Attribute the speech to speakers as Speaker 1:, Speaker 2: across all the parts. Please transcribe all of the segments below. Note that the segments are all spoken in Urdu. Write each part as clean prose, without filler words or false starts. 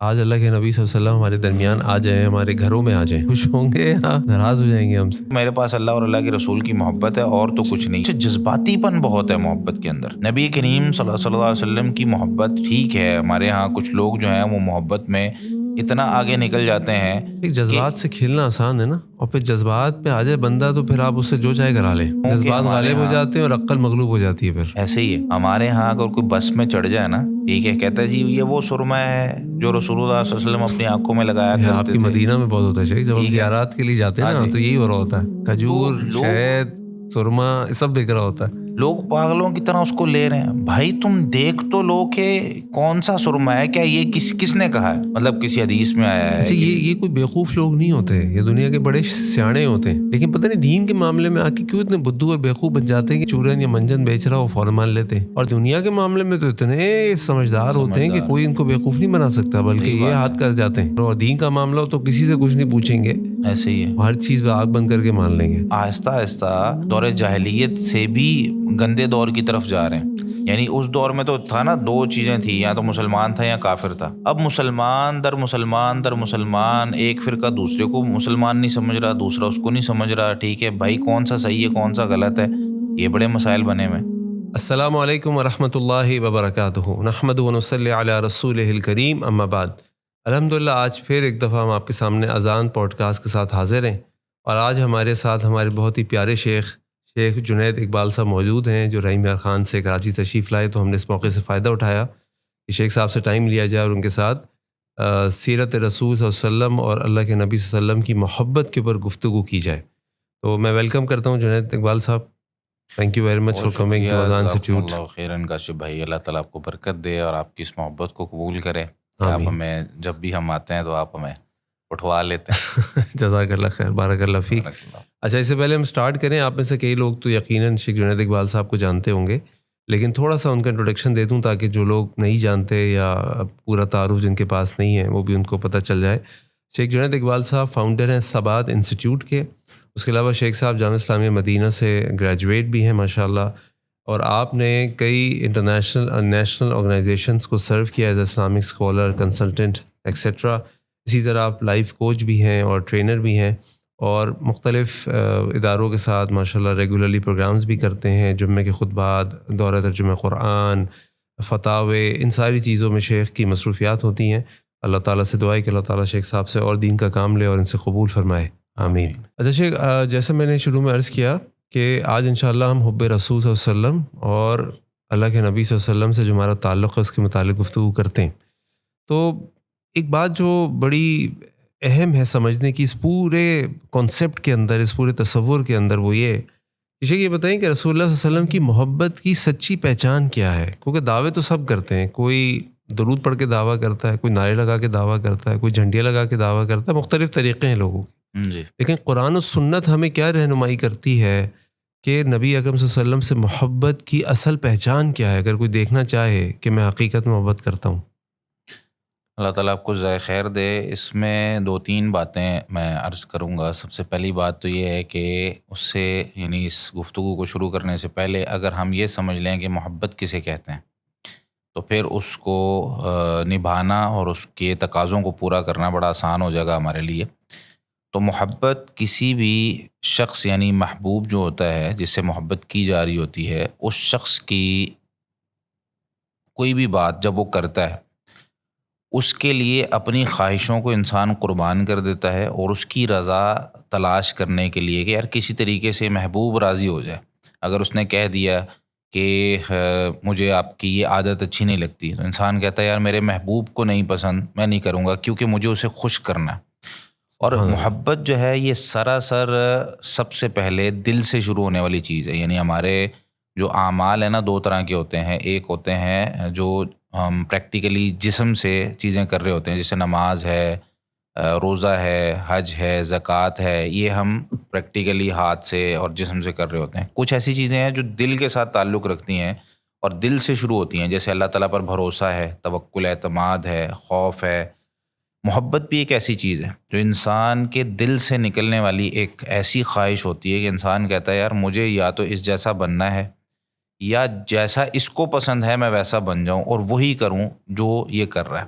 Speaker 1: آج اللہ کے نبی صلی اللہ علیہ وسلم ہمارے درمیان آ جائیں، ہمارے گھروں میں آ جائیں، خوش ہوں گے یا ناراض ہو جائیں گے ہم سے؟
Speaker 2: میرے پاس اللہ اور اللہ کے رسول کی محبت ہے اور تو کچھ نہیں. جذباتی پن بہت ہے محبت کے اندر. نبی کریم صلی اللہ علیہ وسلم کی محبت ٹھیک ہے، ہمارے ہاں کچھ لوگ جو ہیں وہ محبت میں اتنا آگے نکل جاتے ہیں.
Speaker 1: ایک جذبات سے کھیلنا آسان ہے نا، اور پھر جذبات پہ آ جائے بندہ تو پھر آپ اس سے جو چاہے کرا لیں. جذبات غالب ہو جاتے ہیں اور عقل مغلوب ہو جاتی ہے. پھر
Speaker 2: ایسے ہی ہے ہمارے ہاں اگر کوئی بس میں چڑھ جائے نا، ٹھیک ہے، کہتا ہے جی یہ وہ سرما ہے جو رسول اللہ صلی اللہ علیہ وسلم اپنی آنکھوں میں لگایا
Speaker 1: یہ آپ
Speaker 2: کرتے
Speaker 1: کی
Speaker 2: تھے.
Speaker 1: مدینہ میں بہت ہوتا ہے شیخ، جب ہم زیارات کے لیے جاتے ہیں نا تو یہی ہو رہا ہوتا ہے، کھجور، شہد، سرما سب بک رہا ہوتا ہے.
Speaker 2: لوگ پاگلوں کی طرح اس کو لے رہے ہیں. بھائی تم دیکھ تو لو کہ کون سا سرما ہے، کیا یہ کس نے کہا ہے، مطلب کسی حدیث میں آیا ہے.
Speaker 1: اچھا یہ کوئی بیوقوف لوگ نہیں ہوتے، یہ دنیا کے بڑے سیانے ہوتے ہیں، لیکن پتہ نہیں دین کے معاملے میں آ کے کیوں اتنے بدھو اور بیوقوف بن جاتے ہیں کہ چورن یا منجن بیچ رہا ہو فوراً مان لیتے ہیں، اور دنیا کے معاملے میں تو اتنے سمجھدار ہوتے ہیں کہ کوئی ان کو بیوقوف نہیں بنا سکتا، بلکہ یہ ہاتھ کر جاتے ہیں. اور دین کا معاملہ ہو تو کسی سے کچھ نہیں پوچھیں گے،
Speaker 2: ایسے ہی ہے،
Speaker 1: ہر چیز پہ آگ بند کر کے مان لیں گے.
Speaker 2: آہستہ آہستہ دور جاہلیت سے بھی گندے دور کی طرف جا رہے ہیں. یعنی اس دور میں تو تھا نا، دو چیزیں تھیں، یا تو مسلمان تھا یا کافر تھا. اب مسلمان در مسلمان ایک فرقہ دوسرے کو مسلمان نہیں سمجھ رہا، دوسرا اس کو نہیں سمجھ رہا. ٹھیک ہے بھائی، کون سا صحیح ہے کون سا غلط ہے، یہ بڑے مسائل بنے ہوئے.
Speaker 1: السلام علیکم ورحمۃ اللہ وبرکاتہ. نحمد و نصلی علی رسولہ الکریم، اما بعد. الحمدللہ آج پھر ایک دفعہ ہم آپ کے سامنے اذان پوڈ کاسٹ کے ساتھ حاضر ہیں، اور آج ہمارے ساتھ ہمارے بہت ہی پیارے شیخ جنید اقبال صاحب موجود ہیں، جو رحیم یار خان سے کراچی تشریف لائے. تو ہم نے اس موقع سے فائدہ اٹھایا کہ شیخ صاحب سے ٹائم لیا جائے اور ان کے ساتھ سیرت رسول صلی اللہ علیہ وسلم اور اللہ کے نبی صلی اللہ علیہ وسلم کی محبت کے اوپر گفتگو کی جائے. تو میں ویلکم کرتا ہوں جنید اقبال صاحب. Thank you very much for coming to Azan institute.
Speaker 2: اللہ خیرن کاشف بھائی، اللہ تعالیٰ آپ کو برکت دے اور آپ کی اس محبت کو قبول کرے. آپ ہمیں جب بھی ہم آتے ہیں تو آپ ہمیں اٹھوا لیتے ہیں.
Speaker 1: جزاک اللہ خیر، بارک اللہ فیک. اچھا، اس سے پہلے ہم سٹارٹ کریں، آپ میں سے کئی لوگ تو یقیناً شیخ جنید اقبال صاحب کو جانتے ہوں گے، لیکن تھوڑا سا ان کا انٹروڈکشن دے دوں تاکہ جو لوگ نہیں جانتے یا پورا تعارف جن کے پاس نہیں ہے وہ بھی ان کو پتہ چل جائے. شیخ جنید اقبال صاحب فاؤنڈر ہیں ثبات انسٹیٹیوٹ کے. اس کے علاوہ شیخ صاحب جامعہ اسلامیہ مدینہ سے گریجویٹ بھی ہیں ماشاءاللہ، اور آپ نے کئی انٹرنیشنل اور نیشنل آرگنائزیشنس کو سرو کیا as a Islamic scholar, consultant etcetera. اسی طرح آپ لائف کوچ بھی ہیں اور ٹرینر بھی ہیں، اور مختلف اداروں کے ساتھ ماشاءاللہ ریگولرلی پروگرامز بھی کرتے ہیں، جمعے کے خطبات، دورہ ترجمہ قرآن، فتاوے، ان ساری چیزوں میں شیخ کی مصروفیات ہوتی ہیں. اللہ تعالیٰ سے دعا ہے کہ اللہ تعالیٰ شیخ صاحب سے اور دین کا کام لے اور ان سے قبول فرمائے، آمین. اچھا شیخ، جیسے میں نے شروع میں عرض کیا کہ آج انشاءاللہ ہم حب رسول صلی اللہ علیہ وسلم اور اللہ کے نبی صلی اللہ علیہ وسلم سے جو ہمارا تعلق ہے اس کے متعلق گفتگو کرتے ہیں. تو ایک بات جو بڑی اہم ہے سمجھنے کی اس پورے کانسیپٹ کے اندر، اس پورے تصور کے اندر، وہ یہ بتائیں کہ رسول اللہ صلی اللہ علیہ وسلم کی محبت کی سچی پہچان کیا ہے؟ کیونکہ دعوے تو سب کرتے ہیں، کوئی درود پڑھ کے دعویٰ کرتا ہے، کوئی نعرے لگا کے دعویٰ کرتا ہے، کوئی جھنڈیاں لگا کے دعویٰ کرتا ہے، مختلف طریقے ہیں لوگوں کے. لیکن قرآن و سنت ہمیں کیا رہنمائی کرتی ہے کہ نبی اکرم صلی اللہ علیہ وسلم سے محبت کی اصل پہچان کیا ہے، اگر کوئی دیکھنا چاہے کہ میں حقیقت میں محبت کرتا ہوں؟
Speaker 2: اللہ تعالیٰ آپ کو جزائے خیر دے. اس میں دو تین باتیں میں عرض کروں گا. سب سے پہلی بات تو یہ ہے کہ اس سے یعنی اس گفتگو کو شروع کرنے سے پہلے اگر ہم یہ سمجھ لیں کہ محبت کسے کہتے ہیں تو پھر اس کو نبھانا اور اس کے تقاضوں کو پورا کرنا بڑا آسان ہو جائے گا ہمارے لیے. تو محبت کسی بھی شخص، یعنی محبوب جو ہوتا ہے جس سے محبت کی جا رہی ہوتی ہے، اس شخص کی کوئی بھی بات جب وہ کرتا ہے اس کے لیے اپنی خواہشوں کو انسان قربان کر دیتا ہے، اور اس کی رضا تلاش کرنے کے لیے کہ یار کسی طریقے سے محبوب راضی ہو جائے. اگر اس نے کہہ دیا کہ مجھے آپ کی یہ عادت اچھی نہیں لگتی، تو انسان کہتا ہے یار میرے محبوب کو نہیں پسند، میں نہیں کروں گا کیونکہ مجھے اسے خوش کرنا ہے. اور محبت جو ہے یہ سراسر سب سے پہلے دل سے شروع ہونے والی چیز ہے. یعنی ہمارے جو اعمال ہیں نا، دو طرح کے ہوتے ہیں. ایک ہوتے ہیں جو ہم پریکٹیکلی جسم سے چیزیں کر رہے ہوتے ہیں، جیسے نماز ہے، روزہ ہے، حج ہے، زکوٰۃ ہے، یہ ہم پریکٹیکلی ہاتھ سے اور جسم سے کر رہے ہوتے ہیں. کچھ ایسی چیزیں ہیں جو دل کے ساتھ تعلق رکھتی ہیں اور دل سے شروع ہوتی ہیں، جیسے اللہ تعالیٰ پر بھروسہ ہے، توکل، اعتماد ہے، خوف ہے. محبت بھی ایک ایسی چیز ہے جو انسان کے دل سے نکلنے والی ایک ایسی خواہش ہوتی ہے کہ انسان کہتا ہے یار مجھے یا تو اس جیسا بننا ہے، یا جیسا اس کو پسند ہے میں ویسا بن جاؤں اور وہی کروں جو یہ کر رہا ہے.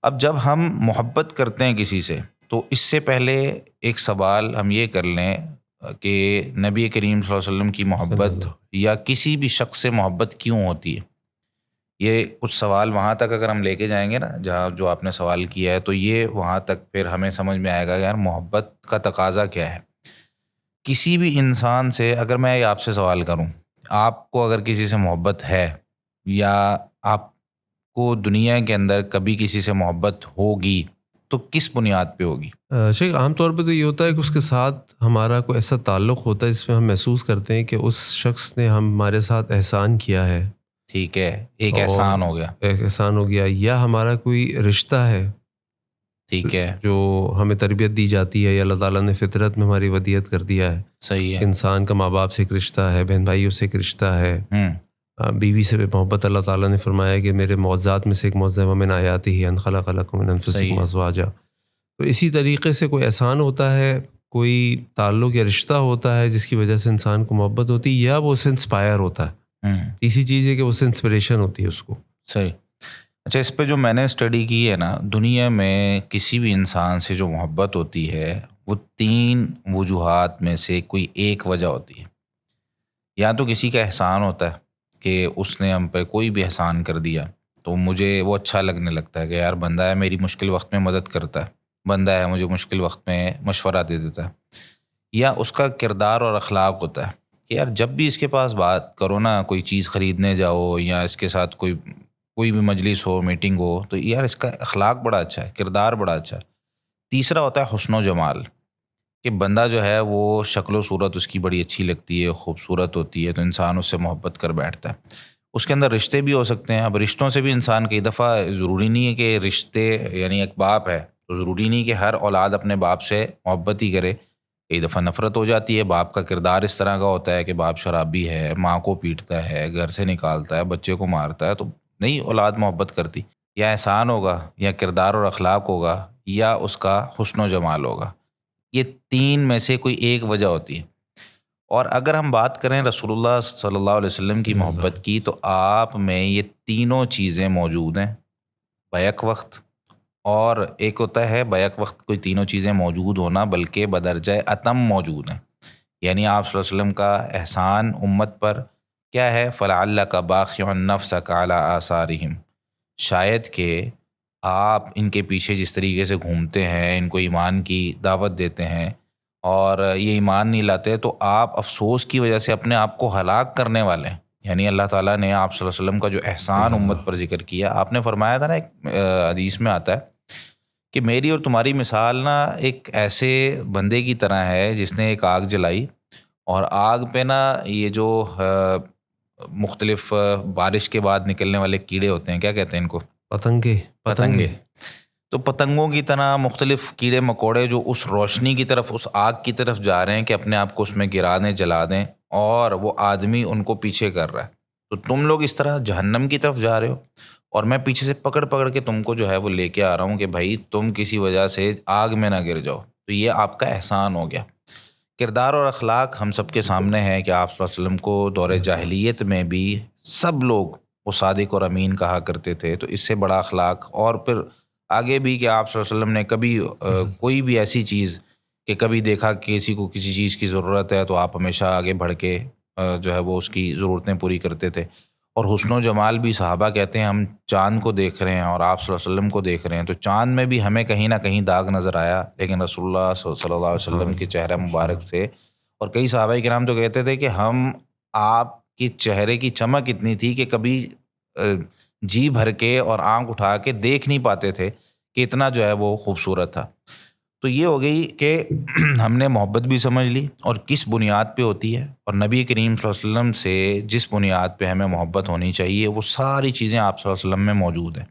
Speaker 2: اب جب ہم محبت کرتے ہیں کسی سے تو اس سے پہلے ایک سوال ہم یہ کر لیں کہ نبی کریم صلی اللہ علیہ وسلم کی محبت یا کسی بھی شخص سے محبت کیوں ہوتی ہے. یہ کچھ سوال وہاں تک اگر ہم لے کے جائیں گے نا جہاں جو آپ نے سوال کیا ہے تو یہ وہاں تک پھر ہمیں سمجھ میں آئے گا یار محبت کا تقاضا کیا ہے. کسی بھی انسان سے اگر میں آپ سے سوال کروں آپ کو اگر کسی سے محبت ہے یا آپ کو دنیا کے اندر کبھی کسی سے محبت ہوگی تو کس بنیاد پہ ہوگی؟
Speaker 1: شیخ عام طور پہ تو یہ ہوتا ہے کہ اس کے ساتھ ہمارا کوئی ایسا تعلق ہوتا ہے جس میں ہم محسوس کرتے ہیں کہ اس شخص نے ہمارے ساتھ احسان کیا ہے.
Speaker 2: ٹھیک ہے, ایک
Speaker 1: اور
Speaker 2: احسان ہو گیا.
Speaker 1: ایک احسان ہو گیا, یا ہمارا کوئی رشتہ ہے
Speaker 2: ٹھیک ہے,
Speaker 1: جو ہمیں تربیت دی جاتی ہے یا اللہ تعالیٰ نے فطرت میں ہماری ودیت کر دیا ہے.
Speaker 2: صحیح ہے.
Speaker 1: انسان کا ماں باپ سے ایک رشتہ ہے, بہن بھائیوں سے ایک رشتہ ہے, بیوی سے محبت. اللہ تعالیٰ نے فرمایا کہ میرے معجزات میں سے ایک معجزہ ومن آیاتہ ان خلق لکم من انفسکم ازواجا. تو اسی طریقے سے کوئی احسان ہوتا ہے, کوئی تعلق یا رشتہ ہوتا ہے جس کی وجہ سے انسان کو محبت ہوتی ہے, یا وہ اسے انسپائر ہوتا ہے. تیسری چیز ہے کہ اس سے انسپریشن ہوتی ہے اس کو.
Speaker 2: صحیح. اچھا, اس پہ جو میں نے اسٹڈی کی ہے نا, دنیا میں کسی بھی انسان سے جو محبت ہوتی ہے وہ 3 وجوہات میں سے کوئی ایک وجہ ہوتی ہے. یا تو کسی کا احسان ہوتا ہے کہ اس نے ہم پہ کوئی بھی احسان کر دیا تو مجھے وہ اچھا لگنے لگتا ہے کہ یار بندہ ہے میری مشکل وقت میں مدد کرتا ہے, بندہ ہے مجھے مشکل وقت میں مشورہ دے دیتا ہے. یا اس کا کردار اور اخلاق ہوتا ہے کہ یار جب بھی اس کے پاس بات کرو نا, کوئی چیز خریدنے جاؤ یا اس کے ساتھ کوئی بھی مجلس ہو, میٹنگ ہو, تو یار اس کا اخلاق بڑا اچھا ہے, کردار بڑا اچھا ہے. تیسرا ہوتا ہے حسن و جمال, کہ بندہ جو ہے وہ شکل و صورت اس کی بڑی اچھی لگتی ہے, خوبصورت ہوتی ہے, تو انسان اس سے محبت کر بیٹھتا ہے. اس کے اندر رشتے بھی ہو سکتے ہیں. اب رشتوں سے بھی انسان کئی دفعہ ضروری نہیں ہے کہ رشتے, یعنی ایک باپ ہے تو ضروری نہیں کہ ہر اولاد اپنے باپ سے محبت ہی کرے. کئی دفعہ نفرت ہو جاتی ہے. باپ کا کردار اس طرح کا ہوتا ہے کہ باپ شرابی ہے, ماں کو پیٹتا ہے, گھر سے نکالتا ہے, بچے کو مارتا ہے, تو نہیں اولاد محبت کرتی. یا احسان ہوگا, یا کردار اور اخلاق ہوگا, یا اس کا حسن و جمال ہوگا. یہ 3 میں سے کوئی ایک وجہ ہوتی ہے. اور اگر ہم بات کریں رسول اللہ صلی اللہ علیہ وسلم کی محبت کی تو آپ میں یہ تینوں چیزیں موجود ہیں بیک وقت. اور ایک ہوتا ہے بیک وقت کوئی تینوں چیزیں موجود ہونا, بلکہ بدرجہ اتم موجود ہیں. یعنی آپ صلی اللہ علیہ وسلم کا احسان امت پر کیا ہے, فَلَعَلَّكَ بَاخِعٌ نَفْسَكَ عَلَىٰ آثَارِهِمْ, شاید کہ آپ ان کے پیچھے جس طریقے سے گھومتے ہیں, ان کو ایمان کی دعوت دیتے ہیں اور یہ ایمان نہیں لاتے, تو آپ افسوس کی وجہ سے اپنے آپ کو ہلاک کرنے والے ہیں. یعنی اللہ تعالیٰ نے آپ صلی اللہ علیہ وسلم کا جو احسان امت پر ذکر کیا, آپ نے فرمایا تھا نا, ایک حدیث میں آتا ہے کہ میری اور تمہاری مثال نا ایک ایسے بندے کی طرح ہے جس نے ایک آگ جلائی, اور آگ پہ نا یہ جو مختلف بارش کے بعد نکلنے والے کیڑے ہوتے ہیں, کیا کہتے ہیں ان کو, پتنگے. تو پتنگوں کی طرح مختلف کیڑے مکوڑے جو اس روشنی کی طرف, اس آگ کی طرف جا رہے ہیں کہ اپنے آپ کو اس میں گرا دیں, جلا دیں, اور وہ آدمی ان کو پیچھے کر رہا ہے. تو تم لوگ اس طرح جہنم کی طرف جا رہے ہو اور میں پیچھے سے پکڑ پکڑ کے تم کو جو ہے وہ لے کے آ رہا ہوں کہ بھائی تم کسی وجہ سے آگ میں نہ گر جاؤ. تو یہ آپ کا احسان ہو گیا. کردار اور اخلاق ہم سب کے سامنے ہے کہ آپ صلی اللہ علیہ وسلم کو دور جاہلیت میں بھی سب لوگ وہ صادق اور امین کہا کرتے تھے, تو اس سے بڑا اخلاق. اور پھر آگے بھی کہ آپ صلی اللہ علیہ وسلم نے کبھی کوئی بھی ایسی چیز کہ کبھی دیکھا کہ کسی کو کسی چیز کی ضرورت ہے تو آپ ہمیشہ آگے بڑھ کے جو ہے وہ اس کی ضرورتیں پوری کرتے تھے. اور حسن و جمال بھی صحابہ کہتے ہیں ہم چاند کو دیکھ رہے ہیں اور آپ صلی اللہ علیہ وسلم کو دیکھ رہے ہیں, تو چاند میں بھی ہمیں کہیں نہ کہیں داغ نظر آیا, لیکن رسول اللہ صلی اللہ علیہ وسلم کے چہرہ مبارک سے. اور کئی صحابہ کرام تو کہتے تھے کہ ہم آپ کے چہرے کی چمک اتنی تھی کہ کبھی جی بھر کے اور آنکھ اٹھا کے دیکھ نہیں پاتے تھے کہ اتنا جو ہے وہ خوبصورت تھا. تو یہ ہو گئی کہ ہم نے محبت بھی سمجھ لی اور کس بنیاد پہ ہوتی ہے, اور نبی کریم صلی اللہ علیہ وسلم سے جس بنیاد پہ ہمیں محبت ہونی چاہیے وہ ساری چیزیں آپ صلی اللہ علیہ وسلم میں موجود ہیں.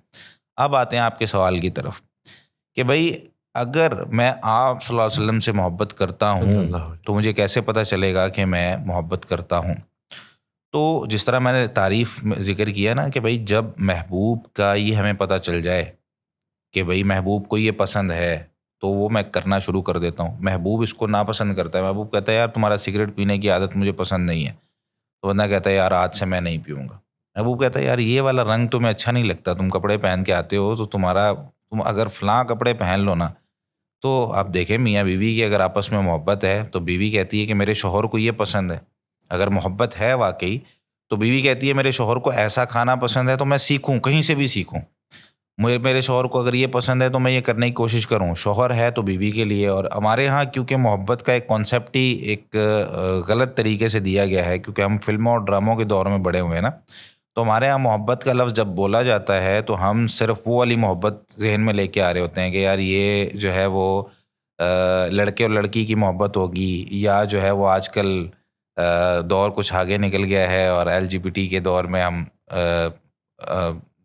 Speaker 2: اب آتے ہیں آپ کے سوال کی طرف کہ بھائی اگر میں آپ صلی اللہ علیہ وسلم سے محبت کرتا ہوں تو مجھے کیسے پتہ چلے گا کہ میں محبت کرتا ہوں. تو جس طرح میں نے تعریف میں ذکر کیا نا کہ بھائی جب محبوب کا یہ ہمیں پتہ چل جائے کہ بھئی محبوب کو یہ پسند ہے تو وہ میں کرنا شروع کر دیتا ہوں. محبوب اس کو ناپسند کرتا ہے, محبوب کہتا ہے یار تمہارا سگریٹ پینے کی عادت مجھے پسند نہیں ہے, تو بندہ کہتا ہے یار آج سے میں نہیں پیوں گا. محبوب کہتا ہے یار یہ والا رنگ تمہیں اچھا نہیں لگتا, تم کپڑے پہن کے آتے ہو تو تم اگر فلاں کپڑے پہن لو نا، تو آپ دیکھیں میاں بیوی کی اگر آپس میں محبت ہے تو بیوی کہتی ہے کہ میرے شوہر کو یہ پسند ہے. اگر محبت ہے واقعی تو بیوی کہتی ہے میرے شوہر کو ایسا کھانا پسند ہے تو میں سیکھوں، کہیں سے بھی سیکھوں. میرے شوہر کو اگر یہ پسند ہے تو میں یہ کرنے کی کوشش کروں. شوہر ہے تو بیوی کے لیے. اور ہمارے ہاں کیونکہ محبت کا ایک کانسیپٹ ہی ایک غلط طریقے سے دیا گیا ہے، کیونکہ ہم فلموں اور ڈراموں کے دور میں بڑے ہوئے ہیں نا، تو ہمارے ہاں محبت کا لفظ جب بولا جاتا ہے تو ہم صرف وہ والی محبت ذہن میں لے کے آ رہے ہوتے ہیں کہ یار یہ جو ہے وہ لڑکے اور لڑکی کی محبت ہوگی، یا جو ہے وہ آج کل دور کچھ آگے نکل گیا ہے اور LGBT کے دور میں ہم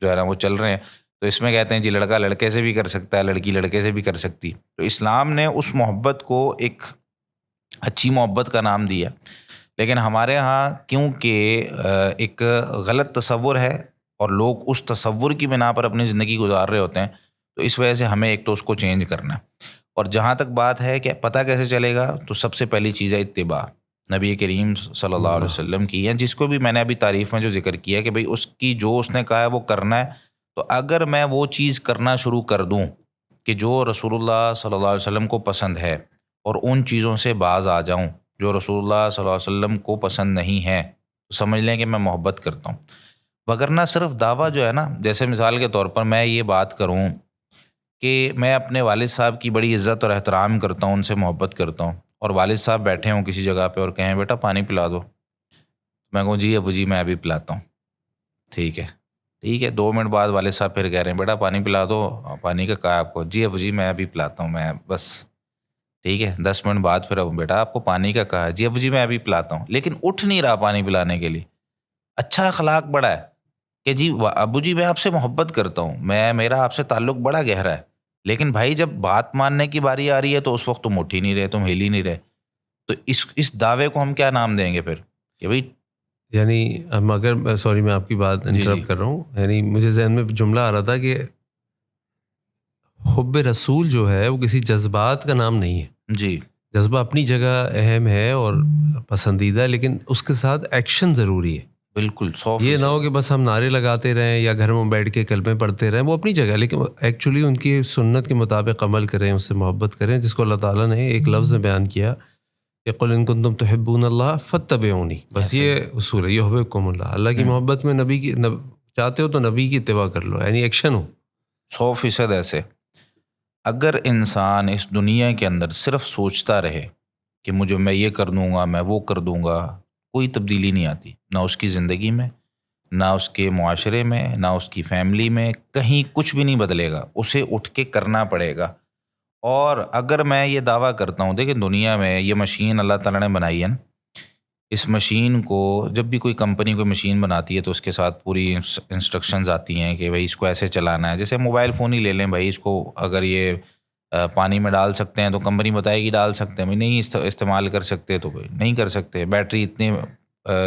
Speaker 2: جو ہے نا وہ چل رہے ہیں. تو اس میں کہتے ہیں جی لڑکا لڑکے سے بھی کر سکتا ہے، لڑکی لڑکے سے بھی کر سکتی. تو اسلام نے اس محبت کو ایک اچھی محبت کا نام دیا، لیکن ہمارے ہاں کیونکہ ایک غلط تصور ہے اور لوگ اس تصور کی بنا پر اپنی زندگی گزار رہے ہوتے ہیں، تو اس وجہ سے ہمیں ایک تو اس کو چینج کرنا ہے. اور جہاں تک بات ہے کہ پتہ کیسے چلے گا، تو سب سے پہلی چیز ہے اتباع نبی کریم صلی اللہ علیہ وسلم کی، یا جس کو بھی میں نے ابھی تعریف میں جو ذکر کیا کہ بھئی اس کی جو اس نے کہا ہے وہ کرنا ہے. تو اگر میں وہ چیز کرنا شروع کر دوں کہ جو رسول اللہ صلی اللہ علیہ وسلم کو پسند ہے اور ان چیزوں سے باز آ جاؤں جو رسول اللہ صلی اللہ علیہ وسلم کو پسند نہیں ہے، تو سمجھ لیں کہ میں محبت کرتا ہوں. وگرنہ صرف دعویٰ جو ہے نا، جیسے مثال کے طور پر میں یہ بات کروں کہ میں اپنے والد صاحب کی بڑی عزت اور احترام کرتا ہوں، ان سے محبت کرتا ہوں، اور والد صاحب بیٹھے ہوں کسی جگہ پہ اور کہیں بیٹا پانی پلا دو، میں کہوں جی ابو جی میں ابھی پلاتا ہوں. ٹھیک ہے 2 منٹ بعد والد صاحب پھر کہہ رہے ہیں بیٹا پانی پلا دو، پانی کا کہا آپ کو، جی ابو جی میں ابھی پلاتا ہوں، میں بس. ٹھیک ہے 10 منٹ بعد پھر بیٹا آپ کو پانی کا کہا ہے، جی ابو جی میں ابھی پلاتا ہوں، لیکن اٹھ نہیں رہا پانی پلانے کے لیے. اچھا اخلاق بڑا ہے کہ جی ابو جی میں آپ سے محبت کرتا ہوں، میرا آپ سے تعلق بڑا گہرا ہے، لیکن بھائی جب بات ماننے کی باری آ رہی ہے تو اس وقت تم اٹھ ہی نہیں رہے، تم ہل ہی نہیں رہے. تو اس دعوے کو ہم کیا نام دیں گے پھر کہ بھائی،
Speaker 1: یعنی ہم اگر سوری میں آپ کی بات انٹرپٹ کر رہا ہوں، یعنی مجھے ذہن میں جملہ آ رہا تھا کہ حب رسول جو ہے وہ کسی جذبات کا نام نہیں ہے.
Speaker 2: جی
Speaker 1: جذبہ اپنی جگہ اہم ہے اور پسندیدہ، لیکن اس کے ساتھ ایکشن ضروری ہے.
Speaker 2: بالکل 100%.
Speaker 1: یہ نہ ہو کہ بس ہم نعرے لگاتے رہیں یا گھر میں بیٹھ کے کلمے پڑھتے رہیں، وہ اپنی جگہ، لیکن ایکچولی ان کی سنت کے مطابق عمل کریں، اس سے محبت کریں، جس کو اللہ تعالیٰ نے ایک لفظ میں بیان کیا کہ قل ان کنتم تحبون اللہ فاتبعونی. بس یہ اصول ہے، یحببکم اللہ. اللہ کی محبت میں نبی کی چاہتے ہو تو نبی کی اتباع کر لو، یعنی ایکشن ہو.
Speaker 2: 100% ایسے. اگر انسان اس دنیا کے اندر صرف سوچتا رہے کہ میں یہ کر دوں گا، میں وہ کر دوں گا، کوئی تبدیلی نہیں آتی، نہ اس کی زندگی میں، نہ اس کے معاشرے میں، نہ اس کی فیملی میں، کہیں کچھ بھی نہیں بدلے گا. اسے اٹھ کے کرنا پڑے گا. اور اگر میں یہ دعویٰ کرتا ہوں، دیکھیں دنیا میں یہ مشین اللہ تعالیٰ نے بنائی ہے نا، اس مشین کو جب بھی کوئی کمپنی کوئی مشین بناتی ہے تو اس کے ساتھ پوری انسٹرکشنز آتی ہیں کہ بھائی اس کو ایسے چلانا ہے. جیسے موبائل فون ہی لے لیں بھائی، اس کو اگر یہ پانی میں ڈال سکتے ہیں تو کمپنی بتائے گی ڈال سکتے ہیں، بھائی نہیں استعمال کر سکتے تو بھائی نہیں کر سکتے. بیٹری اتنے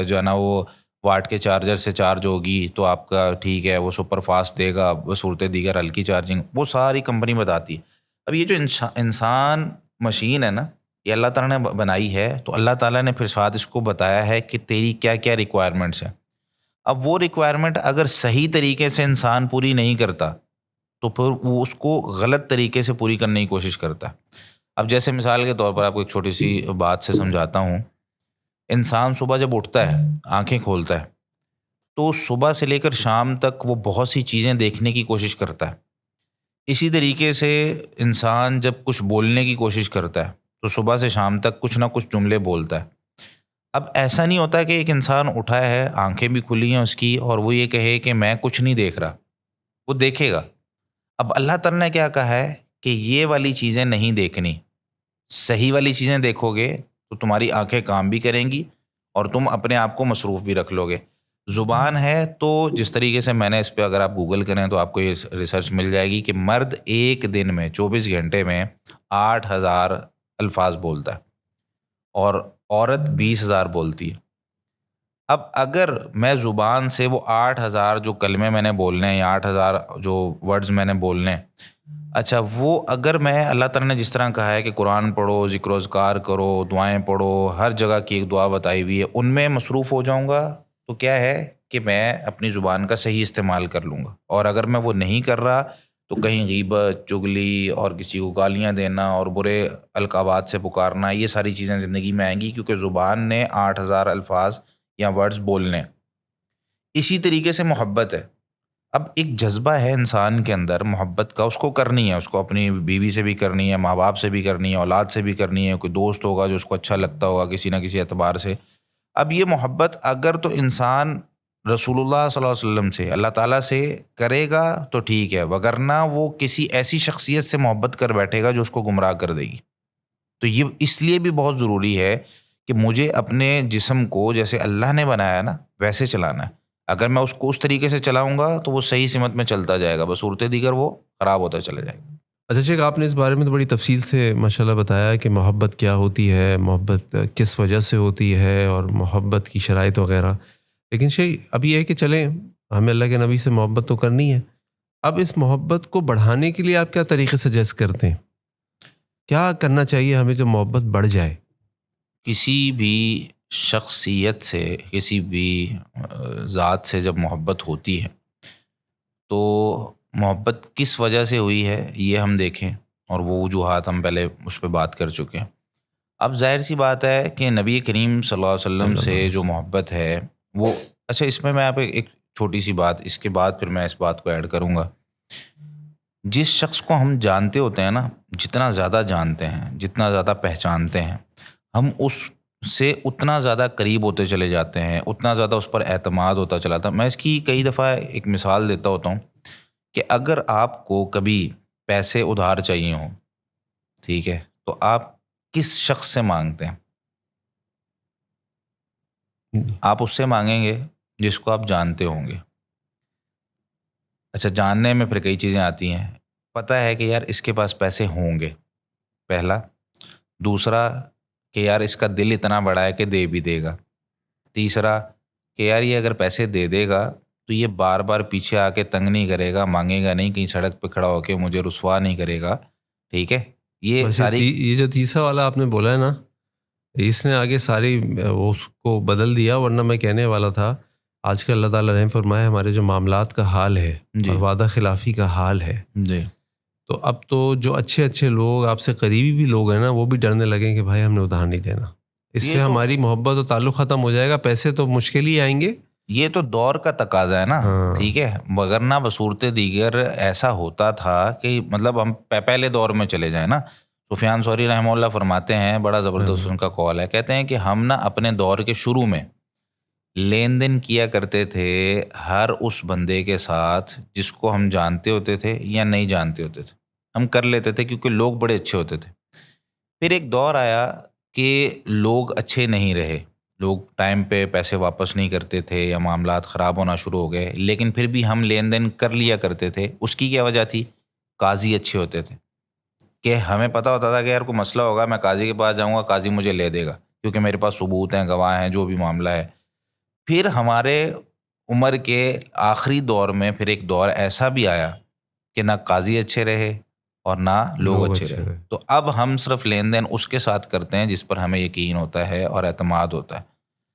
Speaker 2: جو ہے نا وہ واٹ کے چارجر سے چارج ہوگی تو آپ کا ٹھیک ہے وہ سپر فاسٹ دے گا، صورت دیگر ہلکی چارجنگ، وہ ساری کمپنی بتاتی ہے. اب یہ جو انسان مشین ہے نا، یہ اللہ تعالیٰ نے بنائی ہے، تو اللہ تعالیٰ نے پھر ساتھ اس کو بتایا ہے کہ تیری کیا کیا ریکوائرمنٹس ہیں. اب وہ ریکوائرمنٹ اگر صحیح طریقے سے انسان پوری نہیں کرتا تو پھر وہ اس کو غلط طریقے سے پوری کرنے کی کوشش کرتا ہے. اب جیسے مثال کے طور پر آپ کو ایک چھوٹی سی بات سے سمجھاتا ہوں. انسان صبح جب اٹھتا ہے، آنکھیں کھولتا ہے، تو صبح سے لے کر شام تک وہ بہت سی چیزیں دیکھنے کی کوشش کرتا ہے. اسی طریقے سے انسان جب کچھ بولنے کی کوشش کرتا ہے تو صبح سے شام تک کچھ نہ کچھ جملے بولتا ہے. اب ایسا نہیں ہوتا کہ ایک انسان اٹھا ہے، آنکھیں بھی کھلی ہیں اس کی، اور وہ یہ کہے کہ میں کچھ نہیں دیکھ رہا. وہ دیکھے گا. اب اللہ تعالیٰ نے کیا کہا ہے کہ یہ والی چیزیں نہیں دیکھنی، صحیح والی چیزیں دیکھو گے تو تمہاری آنکھیں کام بھی کریں گی اور تم اپنے آپ کو مصروف بھی رکھ لو گے. زبان ہے تو جس طریقے سے میں نے اس پہ اگر آپ گوگل کریں تو آپ کو یہ ریسرچ مل جائے گی کہ مرد ایک دن میں 24 گھنٹے میں 8,000 الفاظ بولتا ہے اور عورت 20,000 بولتی ہے. اب اگر میں زبان سے وہ 8,000 جو کلمے میں نے بولنے ہیں یا 8,000 جو ورڈز میں نے بولنے ہیں، اچھا وہ اگر میں اللہ تعالیٰ نے جس طرح کہا ہے کہ قرآن پڑھو، ذکر و اذکار کرو، دعائیں پڑھو، ہر جگہ کی ایک دعا بتائی ہوئی ہے، ان میں مصروف ہو جاؤں گا تو کیا ہے کہ میں اپنی زبان کا صحیح استعمال کر لوں گا. اور اگر میں وہ نہیں کر رہا تو کہیں غیبت، چغلی اور کسی کو گالیاں دینا اور برے القابات سے پکارنا، یہ ساری چیزیں زندگی میں آئیں گی، کیونکہ زبان نے 8,000 الفاظ یا ورڈز بولنے. اسی طریقے سے محبت ہے. اب ایک جذبہ ہے انسان کے اندر محبت کا، اس کو کرنی ہے، اس کو اپنی بیوی سے بھی کرنی ہے، ماں باپ سے بھی کرنی ہے، اولاد سے بھی کرنی ہے، کوئی دوست ہوگا جو اس کو اچھا لگتا ہوگا کسی نہ کسی اعتبار سے. اب یہ محبت اگر تو انسان رسول اللہ صلی اللہ علیہ وسلم سے، اللہ تعالیٰ سے کرے گا تو ٹھیک ہے، وگرنہ وہ کسی ایسی شخصیت سے محبت کر بیٹھے گا جو اس کو گمراہ کر دے گی. تو یہ اس لیے بھی بہت ضروری ہے کہ مجھے اپنے جسم کو جیسے اللہ نے بنایا نا ویسے چلانا ہے. اگر میں اس کو اس طریقے سے چلاؤں گا تو وہ صحیح سمت میں چلتا جائے گا، بس صورت دیگر وہ خراب ہوتا چلے جائے گا.
Speaker 1: اچھا شیخ، آپ نے اس بارے میں تو بڑی تفصیل سے ماشاءاللہ بتایا کہ محبت کیا ہوتی ہے، محبت کس وجہ سے ہوتی ہے، اور محبت کی شرائط وغیرہ. لیکن شیخ اب یہ ہے کہ چلیں، ہمیں اللہ کے نبی سے محبت تو کرنی ہے، اب اس محبت کو بڑھانے کے لیے آپ کیا طریقے سجیسٹ کرتے ہیں؟ کیا کرنا چاہیے ہمیں جو محبت بڑھ جائے؟
Speaker 2: کسی بھی شخصیت سے، کسی بھی ذات سے جب محبت ہوتی ہے تو محبت کس وجہ سے ہوئی ہے یہ ہم دیکھیں، اور وہ وجوہات ہم پہلے اس پہ بات کر چکے ہیں. اب ظاہر سی بات ہے کہ نبی کریم صلی اللہ علیہ وسلم سے جو محبت ہے وہ، اچھا اس میں آپ ایک چھوٹی سی بات، اس کے بعد پھر میں اس بات کو ایڈ کروں گا. جس شخص کو ہم جانتے ہوتے ہیں نا، جتنا زیادہ جانتے ہیں، جتنا زیادہ پہچانتے ہیں، ہم اس سے اتنا زیادہ قریب ہوتے چلے جاتے ہیں، اتنا زیادہ اس پر اعتماد ہوتا چلا تھا. میں اس کی کئی دفعہ ایک مثال دیتا ہوتا ہوں کہ اگر آپ کو کبھی پیسے ادھار چاہیے ہوں، ٹھیک ہے، تو آپ کس شخص سے مانگتے ہیں؟ آپ اس سے مانگیں گے جس کو آپ جانتے ہوں گے. اچھا، جاننے میں پھر کئی چیزیں آتی ہیں. پتہ ہے کہ یار اس کے پاس پیسے ہوں گے، پہلا. دوسرا کہ یار اس کا دل اتنا بڑا ہے کہ دے بھی دے گا. تیسرا کہ یار یہ اگر پیسے دے دے گا تو یہ بار بار پیچھے آ کے تنگ نہیں کرے گا، مانگے گا نہیں، کہیں سڑک پہ کھڑا ہو کے مجھے رسوا نہیں کرے گا. ٹھیک ہے، یہ ساری
Speaker 1: یہ جو تیسرا والا آپ نے بولا ہے نا، اس نے آگے ساری اس کو بدل دیا. ورنہ میں کہنے والا تھا آج کل اللہ تعالیٰ رحم فرمائے ہمارے جو معاملات کا حال ہے
Speaker 2: جی
Speaker 1: اور وعدہ خلافی کا حال ہے،
Speaker 2: جی
Speaker 1: تو اب تو جو اچھے اچھے لوگ، آپ سے قریبی بھی لوگ ہیں نا، وہ بھی ڈرنے لگیں کہ بھائی ہم نے ادھار نہیں دینا. اس
Speaker 2: یہ
Speaker 1: سے
Speaker 2: تو
Speaker 1: ہماری محبت و تعلق ختم ہو جائے گا، پیسے تو مشکل ہی آئیں گے.
Speaker 2: یہ تو دور کا تقاضا ہے نا.
Speaker 1: ہاں.
Speaker 2: ٹھیک ہے، مگر نہ بصورت دیگر ایسا ہوتا تھا کہ مطلب ہم پہلے دور میں چلے جائیں نا. سفیان ثوری رحمہ اللہ فرماتے ہیں، بڑا زبردست ان کا قول ہے، کہتے ہیں کہ ہم نا اپنے دور کے شروع میں لین دین کیا کرتے تھے ہر اس بندے کے ساتھ جس کو ہم جانتے ہوتے تھے یا نہیں جانتے ہوتے تھے، ہم کر لیتے تھے کیونکہ لوگ بڑے اچھے ہوتے تھے. پھر ایک دور آیا کہ لوگ اچھے نہیں رہے، لوگ ٹائم پہ پیسے واپس نہیں کرتے تھے یا معاملات خراب ہونا شروع ہو گئے، لیکن پھر بھی ہم لین دین کر لیا کرتے تھے. اس کی کیا وجہ تھی؟ قاضی اچھے ہوتے تھے کہ ہمیں پتہ ہوتا تھا کہ یار کوئی مسئلہ ہوگا میں قاضی کے پاس جاؤں گا، قاضی مجھے لے دے گا کیونکہ میرے پاس ثبوت ہیں، گواہ ہیں، جو بھی معاملہ ہے. پھر ہمارے عمر کے آخری دور میں پھر ایک دور ایسا بھی آیا کہ نہ قاضی اچھے رہے اور نہ لوگ اچھے رہے. تو اب ہم صرف لین دین اس کے ساتھ کرتے ہیں جس پر ہمیں یقین ہوتا ہے اور اعتماد ہوتا ہے.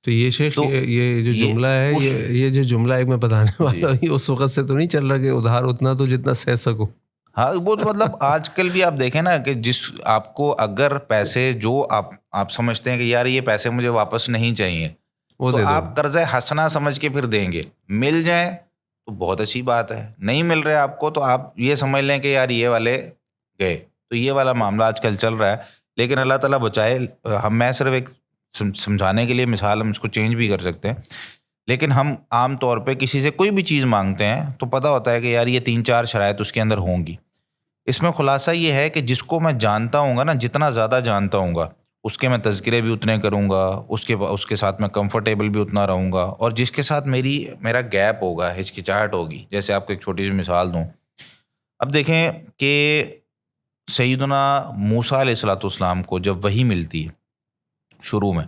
Speaker 1: تو یہ شیخ یہ جو جملہ ہے، یہ جو جملہ ایک میں بتانے والا ہوں، یہ اس وقت سے تو نہیں چل رہا کہ ادھار اتنا تو جتنا سہ سکو.
Speaker 2: ہاں، وہ تو مطلب آج کل بھی آپ دیکھیں نا کہ جس آپ کو اگر پیسے جو آپ سمجھتے ہیں کہ یار یہ پیسے مجھے واپس نہیں چاہیے تو آپ قرضہ حسنہ سمجھ کے پھر دیں گے. مل جائیں تو بہت اچھی بات ہے، نہیں مل رہے آپ کو تو آپ یہ سمجھ لیں کہ یار یہ والے گئے. تو یہ والا معاملہ آج کل چل رہا ہے. لیکن اللہ تعالیٰ بچائے. میں صرف ایک سمجھانے کے لیے مثال، ہم اس کو چینج بھی کر سکتے ہیں. لیکن ہم عام طور پہ کسی سے کوئی بھی چیز مانگتے ہیں تو پتہ ہوتا ہے کہ یار یہ 3-4 شرائط اس کے اندر ہوں گی. اس میں خلاصہ یہ ہے کہ جس کو میں جانتا ہوں گا نا، جتنا زیادہ جانتا ہوں گا اس کے میں تذکرے بھی اتنے کروں گا، اس کے ساتھ میں کمفرٹیبل بھی اتنا رہوں گا. اور جس کے ساتھ میرا گیپ ہوگا، ہچکچاہٹ ہوگی، جیسے آپ کو ایک چھوٹی سی مثال دوں. اب دیکھیں کہ سیدنا موسیٰ علیہ الصلوۃ والسلام کو جب وحی ملتی ہے، شروع میں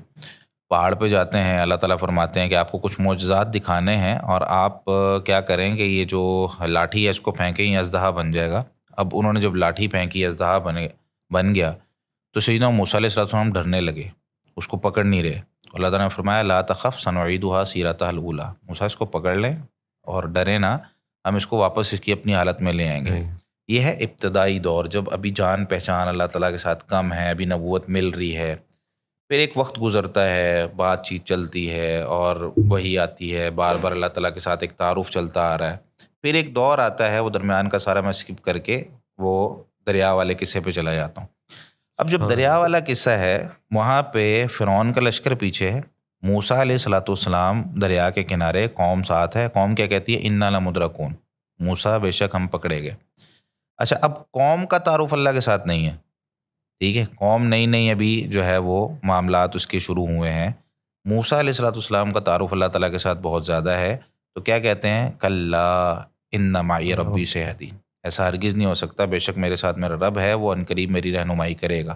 Speaker 2: پہاڑ پہ جاتے ہیں، اللہ تعالیٰ فرماتے ہیں کہ آپ کو کچھ معجزات دکھانے ہیں اور آپ کیا کریں کہ یہ جو لاٹھی ہے اس کو پھینکیں، یہ اژدہا بن جائے گا. اب انہوں نے جب لاٹھی پھینکی، اژدہا بن گیا، تو سیدنا موسیٰ علیہ السلام ڈرنے لگے، اس کو پکڑ نہیں رہے. اللہ تعالیٰ نے فرمایا لا تخف سنعیدها سیرتها الاولیٰ، موسیٰ اس کو پکڑ لیں اور ڈرے نہ، ہم اس کو واپس اس کی اپنی حالت میں لے آئیں گے. یہ ہے ابتدائی دور، جب ابھی جان پہچان اللہ تعالیٰ کے ساتھ کم ہے، ابھی نبوت مل رہی ہے. پھر ایک وقت گزرتا ہے، بات چیت چلتی ہے اور وہی آتی ہے، بار بار اللہ تعالیٰ کے ساتھ ایک تعارف چلتا آ رہا ہے. پھر ایک دور آتا ہے، وہ درمیان کا سارا میں اسکپ کر کے وہ دریا والے قصے پہ چلا جاتا ہوں. اب جب دریا والا قصہ ہے، وہاں پہ فرعون کا لشکر پیچھے ہے، موسیٰ علیہ الصلوۃ والسلام دریا کے کنارے، قوم ساتھ ہے. قوم کیا کہتی ہے؟ انا لمدرکون، موسیٰ بے شک ہم پکڑے گئے. اچھا، اب قوم کا تعارف اللہ کے ساتھ نہیں ہے، ٹھیک ہے، قوم نئی ابھی جو ہے وہ معاملات اس کے شروع ہوئے ہیں. موسیٰ علیہ الصلوۃ والسلام کا تعارف اللہ تعالیٰ کے ساتھ بہت زیادہ ہے. تو کیا کہتے ہیں؟ کلا ان معی ربی سیہدین، ایسا ہرگز نہیں ہو سکتا، بے شک میرے ساتھ میرا رب ہے، وہ عنقریب میری رہنمائی کرے گا.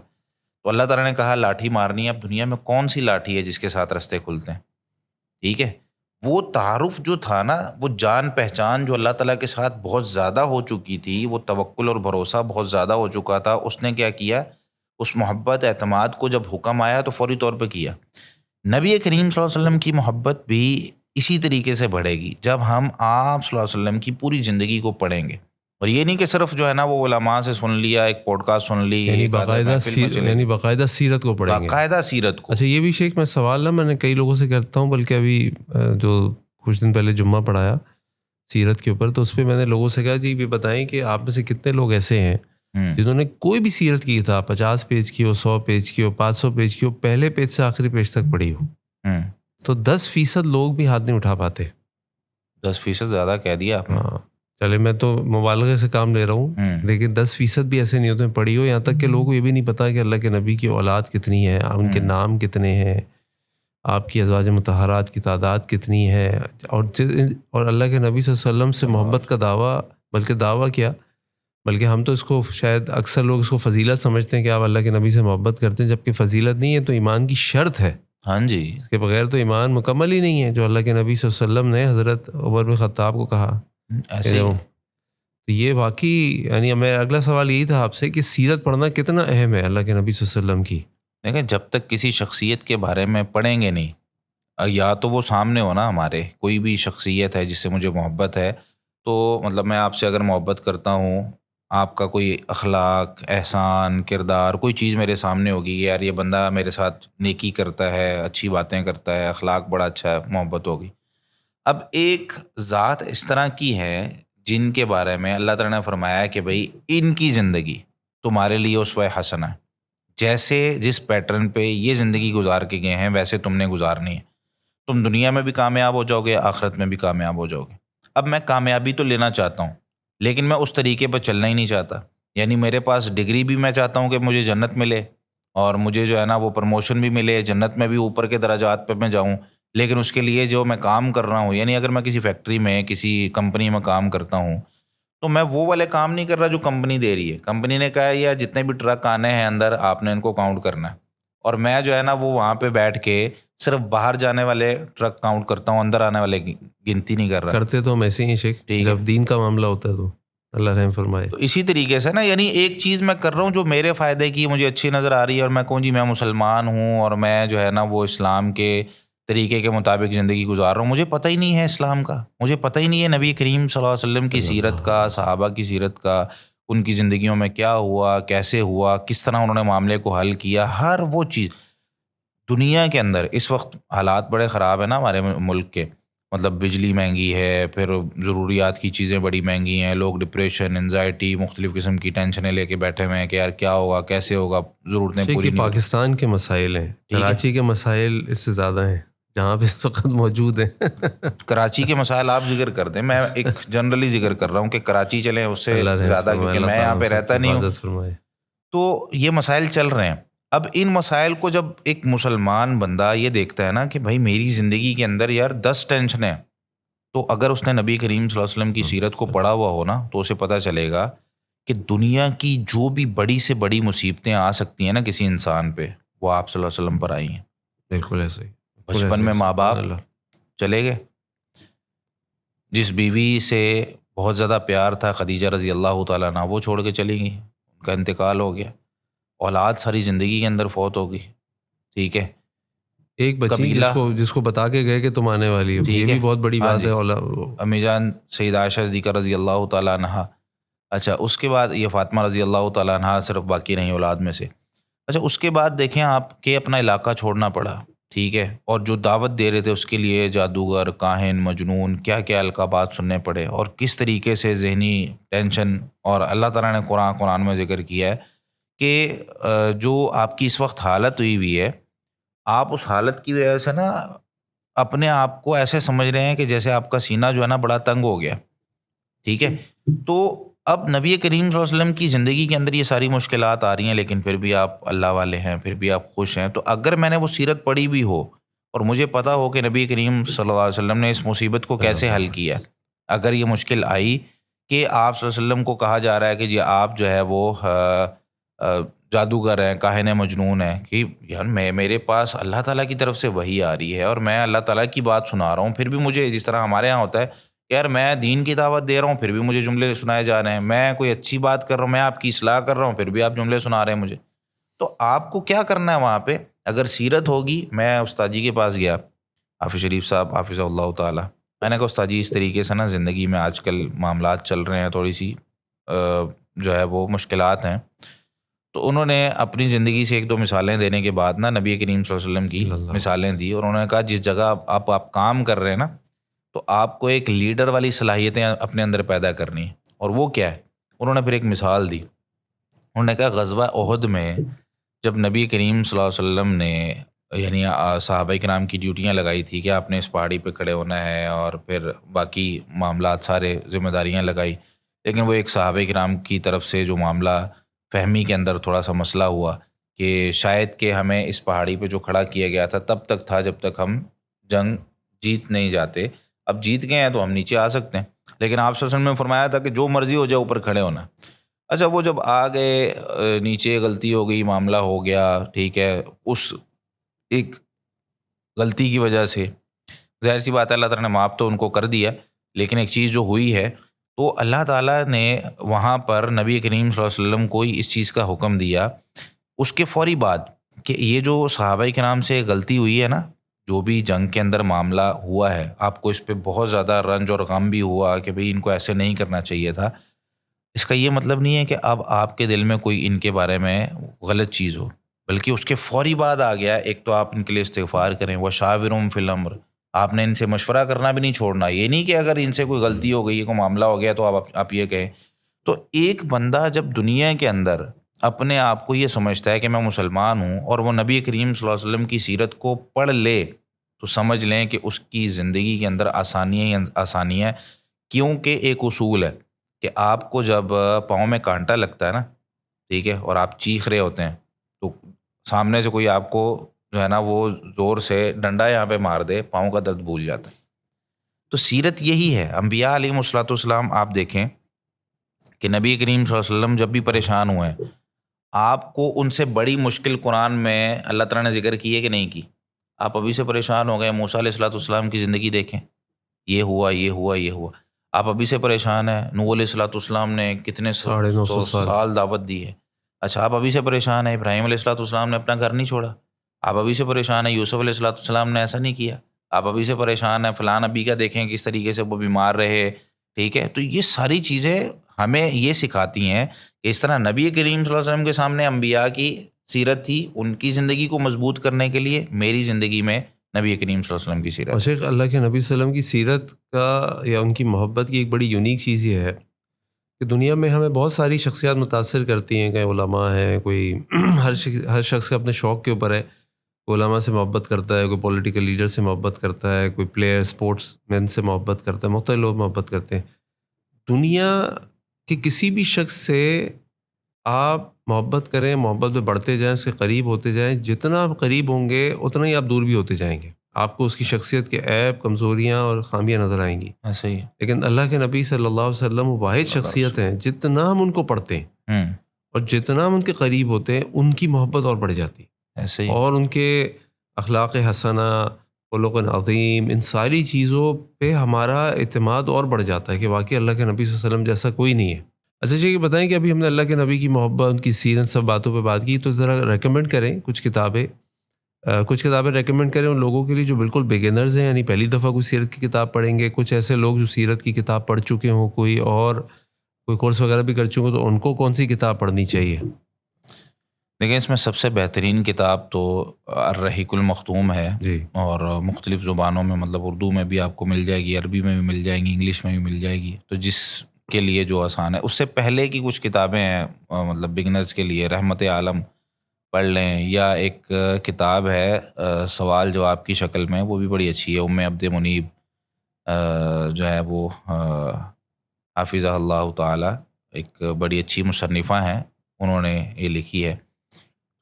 Speaker 2: تو اللہ تعالیٰ نے کہا لاٹھی مارنی ہے. اب دنیا میں کون سی لاٹھی ہے جس کے ساتھ رستے کھلتے ہیں؟ ٹھیک ہے، وہ تعارف جو تھا نا، وہ جان پہچان جو اللہ تعالیٰ کے ساتھ بہت زیادہ ہو چکی تھی، وہ توکل اور بھروسہ بہت زیادہ ہو چکا تھا. اس نے کیا کیا؟ اس محبت اعتماد کو جب حکم آیا تو فوری طور پہ کیا. نبی کریم صلی اللہ علیہ وسلم کی محبت بھی اسی طریقے سے بڑھے گی جب ہم آپ صلی اللہ علیہ وسلم کی پوری زندگی کو پڑھیں گے. اور یہ نہیں کہ صرف جو ہے نا وہ علماء سے سن لیا، ایک پوڈ کاسٹ سن لی،
Speaker 1: یعنی باقاعدہ سیرت کو پڑھیں گے،
Speaker 2: باقاعدہ سیرت کو.
Speaker 1: اچھا، یہ بھی شیخ میں سوال نا میں نے کئی لوگوں سے کرتا ہوں، بلکہ ابھی جو کچھ دن پہلے جمعہ پڑھایا سیرت کے اوپر، تو اس پہ میں نے لوگوں سے کہا جی یہ بتائیں کہ آپ میں سے کتنے لوگ ایسے ہیں جنہوں نے کوئی بھی سیرت کی تھا 50 پیج کی ہو، 100 پیج کی ہو، 500 پیج کی ہو، پہلے پیج سے آخری پیج تک پڑھی ہو. تو 10% لوگ بھی ہاتھ نہیں اٹھا پاتے.
Speaker 2: 10% زیادہ کہہ دیا آپ نے.
Speaker 1: ہاں چلے، میں تو مبالغے سے کام لے رہا ہوں، لیکن 10% بھی ایسے نہیں ہوتے پڑھی ہو. یہاں تک کہ لوگوں کو یہ بھی نہیں پتا کہ اللہ کے نبی کی اولاد کتنی ہے، ان کے نام کتنے ہیں، آپ کی ازواج مطہرات کی تعداد کتنی ہے، اور اللہ کے نبی صلی اللہ علیہ وسلم سے محبت کا دعویٰ، بلکہ دعویٰ کیا، بلکہ ہم تو اس کو شاید اکثر لوگ اس کو فضیلت سمجھتے ہیں کہ آپ اللہ کے نبی سے محبت کرتے ہیں، جبکہ فضیلت نہیں ہے، تو ایمان کی شرط ہے.
Speaker 2: ہاں جی،
Speaker 1: اس کے بغیر تو ایمان مکمل ہی نہیں ہے. جو اللہ کے نبی صلی اللہ علیہ وسلم نے حضرت عمر بن خطاب کو کہا
Speaker 2: ایسے ہی.
Speaker 1: تو یہ واقعی، یعنی میرا اگلا سوال یہی تھا آپ سے کہ سیرت پڑھنا کتنا اہم ہے اللہ کے نبی صلی اللہ علیہ وسلم کی.
Speaker 2: دیکھیں، جب تک کسی شخصیت کے بارے میں پڑھیں گے نہیں، یا تو وہ سامنے ہو نا، ہمارے کوئی بھی شخصیت ہے جس سے مجھے محبت ہے، تو مطلب میں آپ سے اگر محبت کرتا ہوں، آپ کا کوئی اخلاق، احسان، کردار، کوئی چیز میرے سامنے ہوگی، یار یہ بندہ میرے ساتھ نیکی کرتا ہے، اچھی باتیں کرتا ہے، اخلاق بڑا اچھا ہے، محبت ہوگی. اب ایک ذات اس طرح کی ہے جن کے بارے میں اللہ تعالیٰ نے فرمایا کہ بھائی ان کی زندگی تمہارے لیے اسوہ حسنہ ہے، جیسے جس پیٹرن پہ یہ زندگی گزار کے گئے ہیں ویسے تم نے گزارنی ہے. تم دنیا میں بھی کامیاب ہو جاؤ گے، آخرت میں بھی کامیاب ہو جاؤ گے. اب میں کامیابی تو لینا چاہتا ہوں، لیکن میں اس طریقے پر چلنا ہی نہیں چاہتا. یعنی میرے پاس ڈگری بھی، میں چاہتا ہوں کہ مجھے جنت ملے اور مجھے جو ہے نا وہ پروموشن بھی ملے، جنت میں بھی اوپر کے درجات پہ میں جاؤں، لیکن اس کے لیے جو میں کام کر رہا ہوں، یعنی اگر میں کسی فیکٹری میں، کسی کمپنی میں کام کرتا ہوں، تو میں وہ والے کام نہیں کر رہا جو کمپنی دے رہی ہے. کمپنی نے کہا ہے یا جتنے بھی ٹرک آنے ہیں اندر، آپ نے ان کو کاؤنٹ کرنا ہے، اور میں جو ہے نا وہ وہاں پہ بیٹھ کے صرف باہر جانے والے ٹرک کاؤنٹ کرتا ہوں، اندر آنے والے گنتی نہیں کر رہا.
Speaker 1: کرتے تو ہم ایسے ہی شیخ، جب دین کا معاملہ ہوتا ہے تو اللہ رحم فرمائے.
Speaker 2: تو اسی طریقے سے نا، یعنی ایک چیز میں کر رہا ہوں جو میرے فائدے کی مجھے اچھی نظر آ رہی ہے، اور میں کہوں جی میں مسلمان ہوں اور میں جو ہے نا وہ اسلام کے طریقے کے مطابق زندگی گزار رہا ہوں. مجھے پتہ ہی نہیں ہے اسلام کا، مجھے پتہ ہی نہیں ہے نبی کریم صلی اللہ علیہ وسلم کی سیرت کا، صحابہ کی سیرت کا، ان کی زندگیوں میں کیا ہوا، کیسے ہوا، کس طرح انہوں نے معاملے کو حل کیا. ہر وہ چیز دنیا کے اندر اس وقت حالات بڑے خراب ہیں نا ہمارے ملک کے، مطلب بجلی مہنگی ہے، پھر ضروریات کی چیزیں بڑی مہنگی ہیں، لوگ ڈپریشن، انزائٹی، مختلف قسم کی ٹینشنیں لے کے بیٹھے ہوئے ہیں کہ یار کیا ہوگا، کیسے ہوگا، ضرورتیں پوری نہیں.
Speaker 1: پاکستان کے مسائل ہیں، کراچی کے مسائل اس سے زیادہ ہیں جہاں پہ اس وقت موجود ہیں.
Speaker 2: کراچی کے مسائل آپ ذکر کر دیں، میں ایک جنرلی ذکر کر رہا ہوں کہ کراچی چلیں اس سے زیادہ، کیونکہ میں یہاں پہ رہتا نہیں ہوں. تو یہ مسائل چل رہے ہیں. اب ان مسائل کو جب ایک مسلمان بندہ یہ دیکھتا ہے نا کہ بھائی میری زندگی کے اندر یار 10 ٹینشنیں، تو اگر اس نے نبی کریم صلی اللہ علیہ وسلم کی سیرت کو پڑھا ہوا ہو نا، تو اسے پتہ چلے گا کہ دنیا کی جو بھی بڑی سے بڑی مصیبتیں آ سکتی ہیں نا کسی انسان پہ، وہ آپ صلی اللہ علیہ وسلم پر آئی ہیں.
Speaker 1: بالکل ایسے ہی.
Speaker 2: بچپن میں ماں باپ چلے گئے، جس بیوی سے بہت زیادہ پیار تھا خدیجہ رضی اللہ تعالیٰ عنہا، وہ چھوڑ کے چلی گئی، ان کا انتقال ہو گیا. اولاد ساری زندگی کے اندر فوت ہو گئی. ٹھیک ہے،
Speaker 1: ایک بچی جس کو بتا کے گئے کہ تم آنے والی ہو، یہ بھی بہت بڑی بات ہے.
Speaker 2: امی جان سیدہ عائشہ صدیقہ رضی اللہ تعالیٰ عنہا اچھا اس کے بعد یہ فاطمہ رضی اللہ تعالیٰ عنہ صرف باقی رہیں اولاد میں سے. اچھا اس کے بعد دیکھیں آپ کہ اپنا علاقہ چھوڑنا پڑا, ٹھیک ہے, اور جو دعوت دے رہے تھے اس کے لیے جادوگر, کاہن, مجنون, کیا کیا القابات سننے پڑے, اور کس طریقے سے ذہنی ٹینشن. اور اللہ تعالیٰ نے قرآن میں ذکر کیا ہے کہ جو آپ کی اس وقت حالت ہوئی ہے, آپ اس حالت کی وجہ سے نا اپنے آپ کو ایسے سمجھ رہے ہیں کہ جیسے آپ کا سینہ جو ہے نا بڑا تنگ ہو گیا, ٹھیک ہے. تو اب نبی کریم صلی اللہ علیہ وسلم کی زندگی کے اندر یہ ساری مشکلات آ رہی ہیں, لیکن پھر بھی آپ اللہ والے ہیں, پھر بھی آپ خوش ہیں. تو اگر میں نے وہ سیرت پڑھی بھی ہو اور مجھے پتا ہو کہ نبی کریم صلی اللہ علیہ وسلم نے اس مصیبت کو کیسے حل کیا, اگر یہ مشکل آئی کہ آپ صلی اللہ علیہ وسلم کو کہا جا رہا ہے کہ جی آپ جو ہے وہ جادوگر ہیں, کاہن مجنون ہیں, کہ یار میرے پاس اللہ تعالیٰ کی طرف سے وحی آ رہی ہے اور میں اللہ تعالیٰ کی بات سنا رہا ہوں, پھر بھی مجھے, جس طرح ہمارے یہاں ہوتا ہے یار میں دین کی دعوت دے رہا ہوں پھر بھی مجھے جملے سنائے جا رہے ہیں, میں کوئی اچھی بات کر رہا ہوں, میں آپ کی اصلاح کر رہا ہوں, پھر بھی آپ جملے سنا رہے ہیں مجھے. تو آپ کو کیا کرنا ہے وہاں پہ, اگر سیرت ہوگی. میں استاد جی کے پاس گیا, حافظ شریف صاحب حافظ اللہ تعالیٰ, میں نے کہا استاد جی اس طریقے سے نا زندگی میں آج کل معاملات چل رہے ہیں, تھوڑی سی جو ہے وہ مشکلات ہیں. تو انہوں نے اپنی زندگی سے ایک دو مثالیں دینے کے بعد نا نبی کریم صلی اللہ علیہ وسلم کی مثالیں دی, اور انہوں نے کہا جس جگہ آپ کام کر رہے ہیں نا تو آپ کو ایک لیڈر والی صلاحیتیں اپنے اندر پیدا کرنی ہیں. اور وہ کیا ہے, انہوں نے پھر ایک مثال دی. انہوں نے کہا غزوہ احد میں جب نبی کریم صلی اللہ علیہ وسلم نے یعنی صحابہ کرام کی ڈیوٹیاں لگائی تھی کہ آپ نے اس پہاڑی پہ کھڑے ہونا ہے, اور پھر باقی معاملات سارے ذمہ داریاں لگائی, لیکن وہ ایک صحابہ کرام کی طرف سے جو معاملہ فہمی کے اندر تھوڑا سا مسئلہ ہوا کہ شاید کہ ہمیں اس پہاڑی پہ جو کھڑا کیا گیا تھا تب تک تھا جب تک ہم جنگ جیت نہیں جاتے, اب جیت گئے ہیں تو ہم نیچے آ سکتے ہیں, لیکن آپ صلی اللہ علیہ وسلم نے فرمایا تھا کہ جو مرضی ہو جائے اوپر کھڑے ہونا. اچھا وہ جب آ گئے نیچے غلطی ہو گئی, معاملہ ہو گیا, ٹھیک ہے, اس ایک غلطی کی وجہ سے ظاہر سی بات ہے اللہ تعالیٰ نے معاف تو ان کو کر دیا, لیکن ایک چیز جو ہوئی ہے تو اللہ تعالیٰ نے وہاں پر نبی کریم صلی اللہ علیہ وسلم کو اس چیز کا حکم دیا اس کے فوری بعد کہ یہ جو صحابہ کرام سے غلطی ہوئی ہے نا, جو بھی جنگ کے اندر معاملہ ہوا ہے, آپ کو اس پہ بہت زیادہ رنج اور غم بھی ہوا کہ بھئی ان کو ایسے نہیں کرنا چاہیے تھا, اس کا یہ مطلب نہیں ہے کہ اب آپ کے دل میں کوئی ان کے بارے میں غلط چیز ہو, بلکہ اس کے فوری بعد آ گیا ایک تو آپ ان کے لیے استغفار کریں, وشاورہم فی الامر, آپ نے ان سے مشورہ کرنا بھی نہیں چھوڑنا. یہ نہیں کہ اگر ان سے کوئی غلطی ہو گئی, کوئی معاملہ ہو گیا تو آپ یہ کہیں. تو ایک بندہ جب دنیا کے اندر اپنے آپ کو یہ سمجھتا ہے کہ میں مسلمان ہوں اور وہ نبی کریم صلی اللہ علیہ وسلم کی سیرت کو پڑھ لے تو سمجھ لیں کہ اس کی زندگی کے اندر آسانیاں, کیونکہ ایک اصول ہے کہ آپ کو جب پاؤں میں کانٹا لگتا ہے نا, ٹھیک ہے, اور آپ چیخ رہے ہوتے ہیں تو سامنے سے کوئی آپ کو جو ہے نا وہ زور سے ڈنڈا یہاں پہ مار دے, پاؤں کا درد بھول جاتا ہے. تو سیرت یہی ہے. انبیاء علیہ الصلوۃ والسلام آپ دیکھیں کہ نبی کریم صلی اللہ علیہ وسلم جب بھی پریشان ہوئے ہیں, آپ کو ان سے بڑی مشکل قرآن میں اللہ تعالیٰ نے ذکر کی ہے کہ نہیں کی. آپ ابھی سے پریشان ہو گئے, موسیٰ علیہ الصلوۃ والسلام کی زندگی دیکھیں, یہ ہوا یہ ہوا یہ ہوا. آپ ابھی سے پریشان ہیں, نوح علیہ الصلوۃ والسلام نے کتنے
Speaker 1: 950
Speaker 2: سال دعوت دی ہے. اچھا آپ ابھی سے پریشان ہیں, ابراہیم علیہ الصلوۃ والسلام نے اپنا گھر نہیں چھوڑا. آپ ابھی سے پریشان ہیں, یوسف علیہ الصلوۃ والسلام نے ایسا نہیں کیا. آپ ابھی سے پریشان ہیں, فلاں نبی کا دیکھیں کس طریقے سے وہ بیمار رہے, ٹھیک ہے. تو یہ ساری چیزیں ہمیں یہ سکھاتی ہیں کہ اس طرح نبی کریم صلی اللہ علیہ وسلم کے سامنے انبیاء کی سیرت تھی, ان کی زندگی کو مضبوط کرنے کے لیے میری زندگی میں نبی کریم صلی اللہ علیہ وسلم کی سیرت.
Speaker 1: اور شیخ اللہ کے نبی صلی اللہ علیہ وسلم کی سیرت کا یا ان کی محبت کی ایک بڑی یونیک چیز یہ ہے کہ دنیا میں ہمیں بہت ساری شخصیات متاثر کرتی ہیں, کوئی علماء ہیں, کوئی ہر شخص کے اپنے شوق کے اوپر ہے, کوئی علماء سے محبت کرتا ہے, کوئی پولیٹیکل لیڈر سے محبت کرتا ہے, کوئی پلیئر اسپورٹس مین سے محبت کرتا ہے, مختلف لوگ محبت کرتے ہیں. دنیا کے کسی بھی شخص سے آپ محبت کریں, محبت میں بڑھتے جائیں, اس کے قریب ہوتے جائیں, جتنا آپ قریب ہوں گے اتنا ہی آپ دور بھی ہوتے جائیں گے. آپ کو اس کی شخصیت کے عیب, کمزوریاں اور خامیاں نظر آئیں گی.
Speaker 2: ایسے ہی.
Speaker 1: لیکن اللہ کے نبی صلی اللہ علیہ وسلم وہ واحد شخصیت ہیں, جتنا ہم ان کو پڑھتے ہیں اور جتنا ہم ان کے قریب ہوتے ہیں ان کی محبت اور بڑھ جاتی ہے.
Speaker 2: ایسے ہی.
Speaker 1: اور ان کے اخلاق حسنہ, خلق عظیم, ان ساری چیزوں پہ ہمارا اعتماد اور بڑھ جاتا ہے کہ واقعی اللہ کے نبی صلی اللہ علیہ وسلم جیسا کوئی نہیں ہے. اچھا یہ بتائیں کہ ابھی ہم نے اللہ کے نبی کی محبت, ان کی سیرت, سب باتوں پہ بات کی, تو ذرا ریکمینڈ کریں کچھ کتابیں ریکمینڈ کریں ان لوگوں کے لیے جو بالکل بگنرز ہیں, یعنی پہلی دفعہ کوئی سیرت کی کتاب پڑھیں گے, کچھ ایسے لوگ جو سیرت کی کتاب پڑھ چکے ہوں, کوئی اور کوئی کورس وغیرہ بھی کر چکے تو ان کو کون سی کتاب پڑھنی چاہیے؟
Speaker 2: دیکھیں اس میں سب سے بہترین کتاب تو الرحیق المختوم ہے،
Speaker 1: جی
Speaker 2: اور مختلف زبانوں میں، مطلب اردو میں بھی آپ کو مل جائے گی، عربی میں بھی مل جائیں گی، انگلش میں بھی مل جائے گی، تو جس کے لیے جو آسان ہے۔ اس سے پہلے کی کچھ کتابیں ہیں مطلب بگنرز کے لیے، رحمت عالم پڑھ لیں، یا ایک کتاب ہے سوال جواب کی شکل میں، وہ بھی بڑی اچھی ہے، ام عبد منیب جو ہے وہ حافظہ اللہ تعالی، ایک بڑی اچھی مصنفہ ہیں، انہوں نے یہ لکھی ہے۔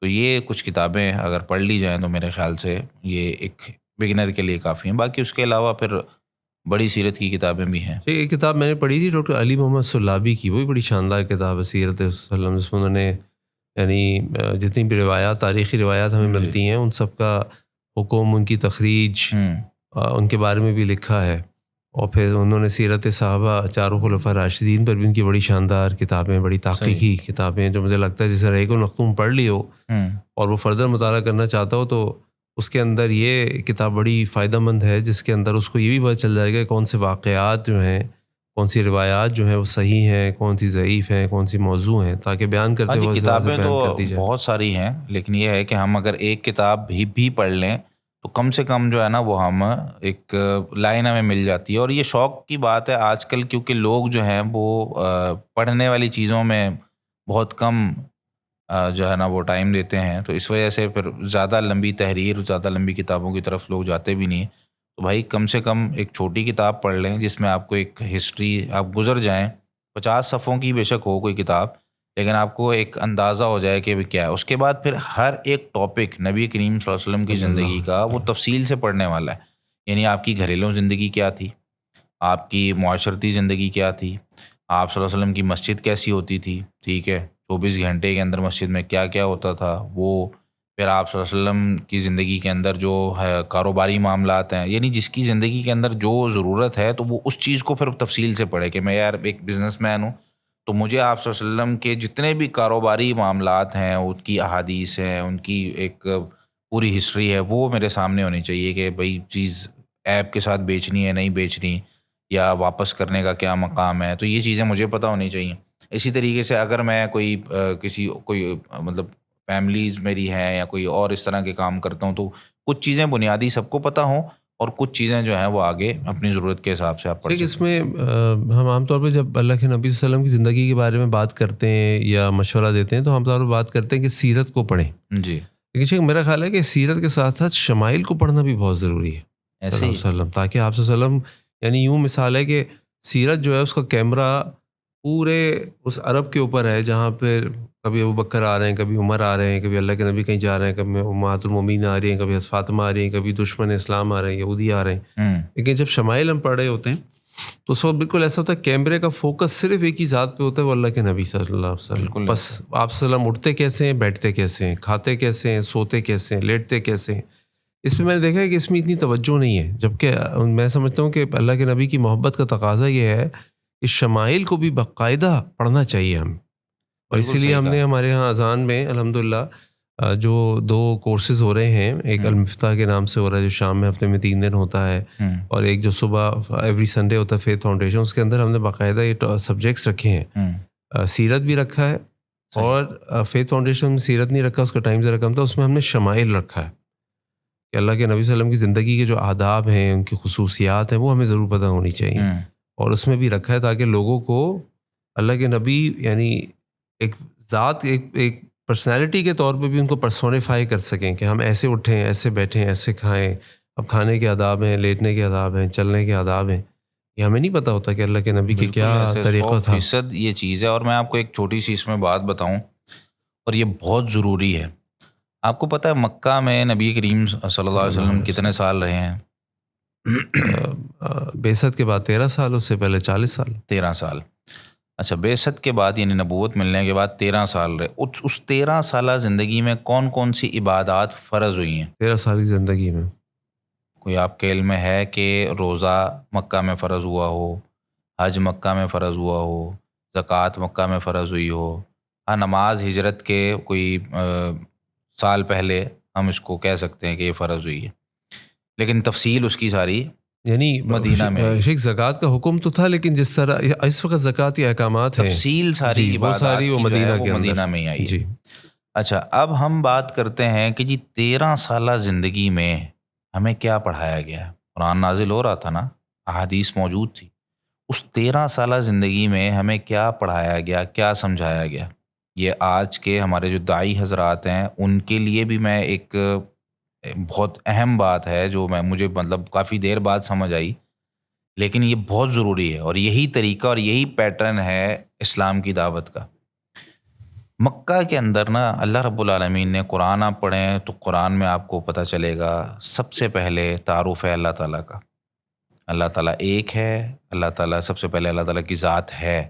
Speaker 2: تو یہ کچھ کتابیں اگر پڑھ لی جائیں تو میرے خیال سے یہ ایک بگنر کے لیے کافی ہیں۔ باقی اس کے علاوہ پھر بڑی سیرت کی کتابیں بھی ہیں۔
Speaker 1: ایک کتاب میں نے پڑھی تھی ڈاکٹر علی محمد سلابی کی، وہ بھی بڑی شاندار کتاب ہے، سیرت وسلم، جس میں انہوں نے یعنی جتنی بھی روایات، تاریخی روایات ہمیں ملتی ہیں، ان سب کا حکم، ان کی تخریج، ان کے بارے میں بھی لکھا ہے۔ اور پھر انہوں نے سیرت صحابہ چاروں خلفاء راشدین پر بھی ان کی بڑی شاندار کتابیں، بڑی تحقیقی کتابیں، جو مجھے لگتا ہے جیسے رحیق المختوم پڑھ لی ہو اور وہ فردر مطالعہ کرنا چاہتا ہو تو اس کے اندر یہ کتاب بڑی فائدہ مند ہے، جس کے اندر اس کو یہ بھی پتہ چل جائے گا کہ کون سے واقعات جو ہیں، کون سی روایات جو ہیں وہ صحیح ہیں، کون سی ضعیف ہیں، کون سی موضوع ہیں، تاکہ بیان کرتے وقت
Speaker 2: کتابیں
Speaker 1: بیان
Speaker 2: تو
Speaker 1: کر دی جائے۔
Speaker 2: بہت ساری ہیں، لیکن یہ ہے کہ ہم اگر ایک کتاب بھی پڑھ لیں تو کم سے کم جو ہے نا وہ ہم ایک لائن ہمیں مل جاتی ہے۔ اور یہ شوق کی بات ہے آج کل، کیونکہ لوگ جو ہیں وہ پڑھنے والی چیزوں میں بہت کم جو ہے نا وہ ٹائم دیتے ہیں، تو اس وجہ سے پھر زیادہ لمبی تحریر، زیادہ لمبی کتابوں کی طرف لوگ جاتے بھی نہیں ہیں۔ تو بھائی کم سے کم ایک چھوٹی کتاب پڑھ لیں جس میں آپ کو ایک ہسٹری، آپ گزر جائیں، 50 صفحوں کی بے شک ہو کوئی کتاب، لیکن آپ کو ایک اندازہ ہو جائے کہ کیا ہے۔ اس کے بعد پھر ہر ایک ٹاپک نبی کریم صلی اللہ علیہ وسلم کی زندگی کا وہ تفصیل سے پڑھنے والا ہے، یعنی آپ کی گھریلو زندگی کیا تھی، آپ کی معاشرتی زندگی کیا تھی، آپ صلی اللہ علیہ وسلم کی مسجد کیسی ہوتی تھی، ٹھیک ہے، 24 گھنٹے کے اندر مسجد میں کیا کیا ہوتا تھا وہ، پھر آپ صلی اللہ علیہ وسلم کی زندگی کے اندر جو ہے کاروباری معاملات ہیں، یعنی جس کی زندگی کے اندر جو ضرورت ہے تو وہ اس چیز کو پھر تفصیل سے پڑھے کہ میں یار ایک بزنس مین ہوں، تو مجھے آپ صلی اللہ علیہ وسلم کے جتنے بھی کاروباری معاملات ہیں، ان کی احادیث ہیں، ان کی ایک پوری ہسٹری ہے، وہ میرے سامنے ہونی چاہیے کہ بھئی چیز ایپ کے ساتھ بیچنی ہے نہیں بیچنی، یا واپس کرنے کا کیا مقام ہے، تو یہ چیزیں مجھے پتہ ہونی چاہیے۔ اسی طریقے سے اگر میں کوئی مطلب فیملیز میری ہیں یا کوئی اور اس طرح کے کام کرتا ہوں، تو کچھ چیزیں بنیادی سب کو پتہ ہوں، اور کچھ چیزیں جو ہیں وہ آگے اپنی ضرورت کے حساب سے آپ پڑھ سکتے ہیں۔
Speaker 1: اس میں ہم عام طور پہ جب اللہ کے نبی صلی اللہ علیہ وسلم کی زندگی کے بارے میں بات کرتے ہیں یا مشورہ دیتے ہیں تو ہم طور پر بات کرتے ہیں کہ سیرت کو پڑھیں،
Speaker 2: جی،
Speaker 1: لیکن میرا خیال ہے کہ سیرت کے ساتھ ساتھ شمائل کو پڑھنا بھی بہت ضروری ہے
Speaker 2: ایسے ہی
Speaker 1: وسلم، تاکہ آپ صلی اللہ علیہ وسلم، یعنی یوں مثال ہے کہ سیرت جو ہے اس کا کیمرہ پورے اس عرب کے اوپر ہے، جہاں پہ کبھی ابو بکر آ رہے ہیں، کبھی عمر آ رہے ہیں، کبھی اللہ کے نبی کہیں جا رہے ہیں، کبھی امہات المومنین آ رہی ہیں، کبھی حضرت فاطمہ آ رہی ہیں، کبھی دشمن اسلام آ رہے ہیں، یہودی آ رہے ہیں۔ لیکن جب شمائل ہم پڑھ رہے ہوتے ہیں تو اس وقت بالکل ایسا ہوتا ہے کیمرے کا فوکس صرف ایک ہی ذات پہ ہوتا ہے، وہ اللہ کے نبی صلی اللہ علیہ وسلم۔ بس آپ صلی اللہ علیہ وسلم اٹھتے کیسے ہیں، بیٹھتے کیسے ہیں، کھاتے کیسے ہیں، سوتے کیسے ہیں، لیٹتے کیسے ہیں، اس پہ میں نے دیکھا ہے کہ اس میں اتنی توجہ نہیں ہے، جبکہ میں سمجھتا ہوں کہ اللہ کے نبی کی محبت کا تقاضا یہ ہے کہ شمائل کو بھی باقاعدہ پڑھنا چاہیے ہم، اور اسی لیے ہم نے ہمارے ہاں اذان میں الحمدللہ جو 2 کورسز ہو رہے ہیں، ایک المفتاح کے نام سے ہو رہا ہے جو شام میں ہفتے میں 3 دن ہوتا ہے، اور ایک جو صبح ایوری سنڈے ہوتا ہے فیتھ فاؤنڈیشن، اس کے اندر ہم نے باقاعدہ یہ سبجیکٹس رکھے ہیں، سیرت بھی رکھا ہے، اور فیتھ فاؤنڈیشن میں سیرت نہیں رکھا، اس کا ٹائم ذرا کم تھا، اس میں ہم نے شمائل رکھا ہے کہ اللہ کے نبی صلی اللہ علیہ وسلم کی زندگی کے جو آداب ہیں، ان کی خصوصیات ہیں، وہ ہمیں ضرور پتہ ہونی چاہیے، اور اس میں بھی رکھا ہے تاکہ لوگوں کو اللہ کے نبی یعنی ایک ذات، ایک پرسنالٹی کے طور پہ بھی ان کو پرسونیفائی کر سکیں کہ ہم ایسے اٹھیں، ایسے بیٹھیں، ایسے کھائیں، اب کھانے کے آداب ہیں، لیٹنے کے آداب ہیں، چلنے کے آداب ہیں، یہ ہمیں نہیں پتہ ہوتا کہ اللہ کے نبی کے کیا طریقہ تھا۔
Speaker 2: 100% یہ چیز ہے، اور میں آپ کو ایک چھوٹی سی اس میں بات بتاؤں، اور یہ بہت ضروری ہے۔ آپ کو پتہ ہے مکہ میں نبی کریم صلی اللہ علیہ وسلم کتنے سال رہے ہیں؟
Speaker 1: بعثت کے بعد 13 سال، اس سے پہلے 40 سال۔
Speaker 2: 13 سال، اچھا، بعثت کے بعد یعنی نبوت ملنے کے بعد 13 سال رہے۔ اس 13 سالہ زندگی میں کون کون سی عبادات فرض ہوئی ہیں
Speaker 1: 13 سال کی زندگی میں؟
Speaker 2: کوئی آپ کے علم میں ہے کہ روزہ مکہ میں فرض ہوا ہو، حج مکہ میں فرض ہوا ہو، زکوٰۃ مکہ میں فرض ہوئی ہو؟ ہاں، نماز ہجرت کے کوئی سال پہلے ہم اس کو کہہ سکتے ہیں کہ یہ فرض ہوئی ہے، لیکن تفصیل اس کی ساری
Speaker 1: یعنی
Speaker 2: مدینہ میں
Speaker 1: شیخ زکوٰۃ کا حکم تو تھا، لیکن جس طرح اس وقت زکوٰۃ کے احکامات ہیں
Speaker 2: تفصیل ساری
Speaker 1: جی، وہ
Speaker 2: عبادات
Speaker 1: ساری وہ
Speaker 2: کی جو ہے
Speaker 1: مدینہ
Speaker 2: وہ
Speaker 1: کے اندر
Speaker 2: مدینہ میں ہی آئی ہے۔
Speaker 1: جی
Speaker 2: اچھا، اب ہم بات کرتے ہیں کہ جی 13 سالہ زندگی میں ہمیں کیا پڑھایا گیا ہے۔ قرآن نازل ہو رہا تھا نا، احادیث موجود تھی، اس 13 سالہ زندگی میں ہمیں کیا پڑھایا گیا، کیا سمجھایا گیا۔ یہ آج کے ہمارے جو داعی حضرات ہیں ان کے لیے بھی میں ایک بہت اہم بات ہے جو مجھے مطلب کافی دیر بعد سمجھ آئی، لیکن یہ بہت ضروری ہے، اور یہی طریقہ اور یہی پیٹرن ہے اسلام کی دعوت کا۔ مکہ کے اندر نا اللہ رب العالمین نے، قرآن آپ پڑھیں تو قرآن میں آپ کو پتہ چلے گا، سب سے پہلے تعارف ہے اللہ تعالیٰ کا۔ اللہ تعالیٰ ایک ہے، اللہ تعالیٰ سب سے پہلے اللہ تعالیٰ کی ذات ہے۔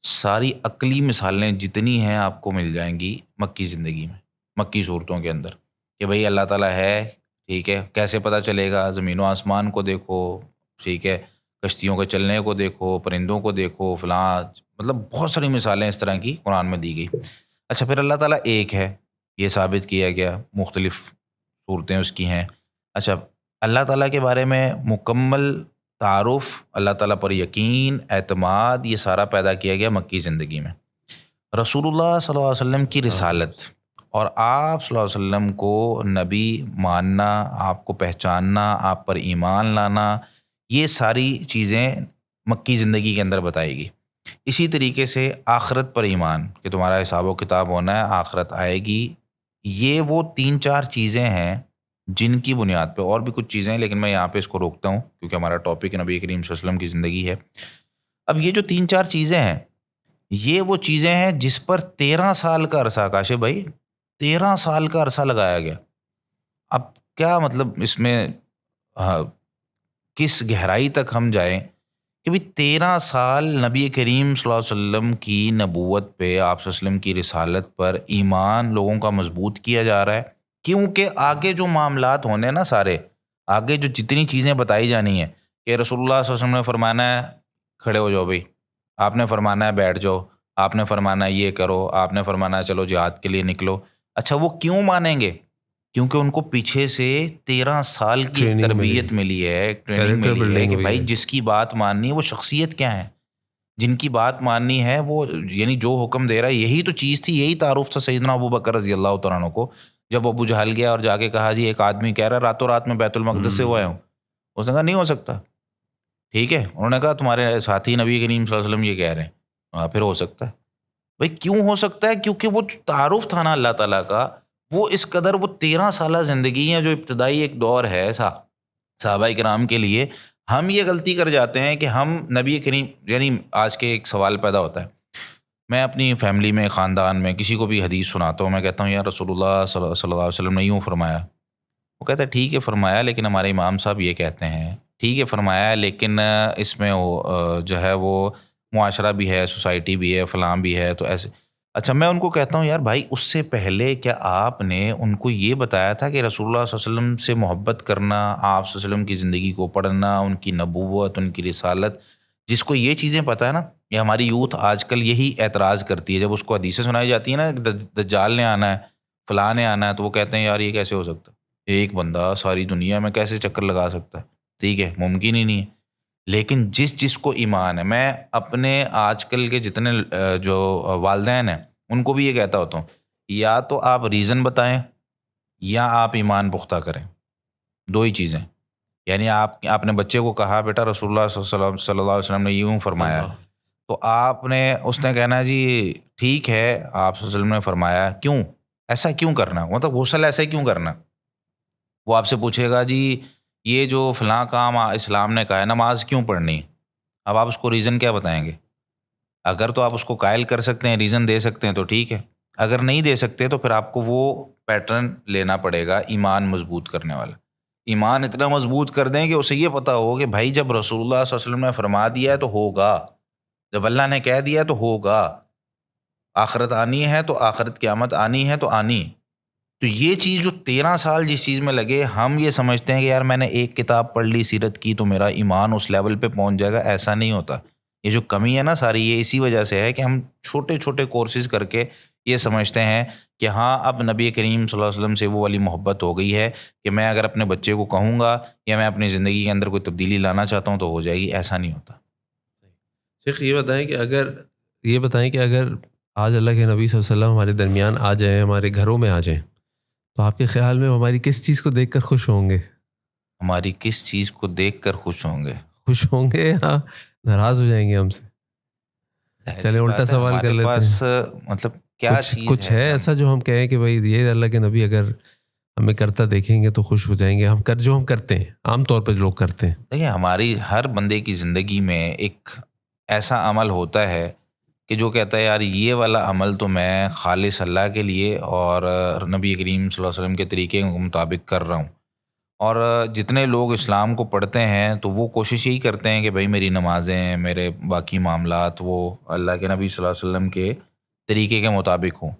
Speaker 2: ساری عقلی مثالیں جتنی ہیں آپ کو مل جائیں گی مکی زندگی میں، مکی صورتوں کے اندر، کہ بھئی اللہ تعالیٰ ہے، ٹھیک ہے، کیسے پتہ چلے گا؟ زمین و آسمان کو دیکھو، ٹھیک ہے، کشتیوں کے چلنے کو دیکھو، پرندوں کو دیکھو، فلاں، مطلب بہت ساری مثالیں اس طرح کی قرآن میں دی گئی۔ اچھا، پھر اللہ تعالیٰ ایک ہے، یہ ثابت کیا گیا، مختلف صورتیں اس کی ہیں۔ اچھا، اللہ تعالیٰ کے بارے میں مکمل تعارف، اللہ تعالیٰ پر یقین، اعتماد، یہ سارا پیدا کیا گیا مکی زندگی میں۔ رسول اللہ صلی اللہ علیہ وسلم کی رسالت اور آپ صلی اللہ علیہ وسلم کو نبی ماننا، آپ کو پہچاننا، آپ پر ایمان لانا، یہ ساری چیزیں مکی زندگی کے اندر بتائی گی۔ اسی طریقے سے آخرت پر ایمان، کہ تمہارا حساب و کتاب ہونا ہے، آخرت آئے گی۔ یہ وہ 3-4 چیزیں ہیں جن کی بنیاد پہ، اور بھی کچھ چیزیں ہیں لیکن میں یہاں پہ اس کو روکتا ہوں کیونکہ ہمارا ٹاپک نبی کریم صلی اللہ علیہ وسلم کی زندگی ہے۔ اب یہ جو 3-4 چیزیں ہیں، یہ وہ چیزیں ہیں جس پر 13 سال کا عرصہ، کاشف بھائی 13 سال کا عرصہ لگایا گیا۔ اب کیا مطلب اس میں کس گہرائی تک ہم جائیں کہ بھی 13 سال نبی کریم صلی اللہ علیہ وسلم کی نبوت پہ، آپ صلی اللہ علیہ وسلم کی رسالت پر ایمان لوگوں کا مضبوط کیا جا رہا ہے، کیونکہ آگے جو معاملات ہونے نا، سارے آگے جو جتنی چیزیں بتائی جانی ہیں کہ رسول اللہ صلی اللہ علیہ وسلم نے فرمانا ہے کھڑے ہو جاؤ بھائی، آپ نے فرمانا ہے بیٹھ جاؤ، آپ نے فرمانا ہے یہ کرو، آپ نے فرمانا ہے چلو جہاد کے لیے نکلو۔ اچھا، وہ کیوں مانیں گے؟ کیونکہ ان کو پیچھے سے 13 سال کی تربیت ملی ہے، ٹریننگ ملی ہے کہ بھائی جس کی بات ماننی ہے وہ شخصیت کیا ہے، جن کی بات ماننی ہے وہ، یعنی جو حکم دے رہا ہے یہی تو چیز تھی، یہی تعارف تھا سیدنا ابو بکر رضی اللہ تعالیٰ عنہ کو۔ جب ابو جہل گیا اور جا کے کہا جی ایک آدمی کہہ رہا راتوں رات میں بیت المقدس سے ہوا ہوں، اس نے کہا نہیں ہو سکتا، ٹھیک ہے، انہوں نے کہا تمہارے ساتھی نبی کریم صلی اللہ علیہ وسلم یہ کہہ رہے ہیں، پھر ہو سکتا ہے۔ بھائی کیوں ہو سکتا ہے؟ کیونکہ وہ تعارف تھا نا اللہ تعالیٰ کا، وہ اس قدر، وہ 13 سالہ زندگی ہے جو ابتدائی ایک دور ہے صحابہ کرام کے لیے۔ ہم یہ غلطی کر جاتے ہیں کہ ہم نبی کریم، یعنی آج کے ایک سوال پیدا ہوتا ہے، میں اپنی فیملی میں، خاندان میں کسی کو بھی حدیث سناتا ہوں، میں کہتا ہوں یار رسول اللہ صلی اللہ علیہ وسلم نے یوں فرمایا، وہ کہتا ہے ٹھیک ہے فرمایا، لیکن ہمارے امام صاحب یہ کہتے ہیں، ٹھیک ہے فرمایا، لیکن اس میں جو ہے وہ معاشرہ بھی ہے، سوسائٹی بھی ہے، فلاں بھی ہے، تو ایسے۔ اچھا، میں ان کو کہتا ہوں یار بھائی اس سے پہلے کیا آپ نے ان کو یہ بتایا تھا کہ رسول اللہ صلی اللہ علیہ وسلم سے محبت کرنا، آپ صلی اللہ علیہ وسلم کی زندگی کو پڑھنا، ان کی نبوت، ان کی رسالت، جس کو یہ چیزیں پتہ ہے نا، یہ ہماری یوتھ آج کل یہی اعتراض کرتی ہے جب اس کو حدیثیں سنائی جاتی ہیں نا، دجال نے آنا ہے، فلاں نے آنا ہے، تو وہ کہتے ہیں یار یہ کیسے ہو سکتا ہے، ایک بندہ ساری دنیا میں کیسے چکر لگا سکتا ہے، ٹھیک ہے، ممکن ہی نہیں ہے۔ لیکن جس کو ایمان ہے، میں اپنے آج کل کے جتنے جو والدین ہیں ان کو بھی یہ کہتا ہوتا ہوں، یا تو آپ ریزن بتائیں یا آپ ایمان پختہ کریں، دو ہی چیزیں۔ یعنی آپ نے بچے کو کہا بیٹا رسول اللہ صلی اللہ علیہ وسلم نے یوں فرمایا، تو آپ نے، اس نے کہنا ہے جی ٹھیک ہے آپ صلی اللہ علیہ وسلم نے فرمایا، کیوں ایسا کیوں کرنا، مطلب غسل ایسا کیوں کرنا۔ وہ آپ سے پوچھے گا جی یہ جو فلاں کام اسلام نے کہا ہے، نماز کیوں پڑھنی، اب آپ اس کو ریزن کیا بتائیں گے؟ اگر تو آپ اس کو قائل کر سکتے ہیں، ریزن دے سکتے ہیں تو ٹھیک ہے، اگر نہیں دے سکتے تو پھر آپ کو وہ پیٹرن لینا پڑے گا ایمان مضبوط کرنے والا۔ ایمان اتنا مضبوط کر دیں کہ اسے یہ پتہ ہو کہ بھائی جب رسول اللہ صلی اللہ علیہ وسلم نے فرما دیا ہے تو ہوگا، جب اللہ نے کہہ دیا ہے تو ہوگا، آخرت آنی ہے تو آخرت قیامت آنی ہے تو آنی۔ تو یہ چیز جو 13 سال جس چیز میں لگے، ہم یہ سمجھتے ہیں کہ یار میں نے ایک کتاب پڑھ لی سیرت کی تو میرا ایمان اس لیول پہ پہنچ جائے گا، ایسا نہیں ہوتا۔ یہ جو کمی ہے نا ساری، یہ اسی وجہ سے ہے کہ ہم چھوٹے چھوٹے کورسز کر کے یہ سمجھتے ہیں کہ ہاں اب نبی کریم صلی اللہ علیہ وسلم سے وہ والی محبت ہو گئی ہے کہ میں اگر اپنے بچے کو کہوں گا یا میں اپنی زندگی کے اندر کوئی تبدیلی لانا چاہتا ہوں تو ہو جائے گی. ایسا نہیں ہوتا.
Speaker 1: شیخ یہ بتائیں کہ اگر آج اللہ کے نبی صلی اللہ علیہ وسلم ہمارے درمیان آ جائیں, ہمارے گھروں میں آ جائیں, تو آپ کے خیال میں ہماری کس چیز کو دیکھ کر خوش ہوں گے؟
Speaker 2: ہماری کس چیز کو دیکھ کر خوش ہوں گے؟
Speaker 1: خوش ہوں گے یا ناراض ہو جائیں گے ہم سے؟ چلے الٹا سوال کر لیتے ہیں.
Speaker 2: مطلب کیا چیز
Speaker 1: کچھ ہے ایسا جو ہم کہیں کہ بھائی یہ اللہ کے نبی اگر ہمیں کرتا دیکھیں گے تو خوش ہو جائیں گے, ہم کرتے ہیں عام طور پہ لوگ کرتے ہیں.
Speaker 2: دیکھیں ہماری ہر بندے کی زندگی میں ایک ایسا عمل ہوتا ہے کہ جو کہتا ہے یار یہ والا عمل تو میں خالص اللہ کے لیے اور نبی کریم صلی اللہ علیہ وسلم کے طریقے کے مطابق کر رہا ہوں. اور جتنے لوگ اسلام کو پڑھتے ہیں تو وہ کوشش یہی کرتے ہیں کہ بھائی میری نمازیں, میرے باقی معاملات وہ اللہ کے نبی صلی اللہ علیہ وسلم کے طریقے کے مطابق ہوں.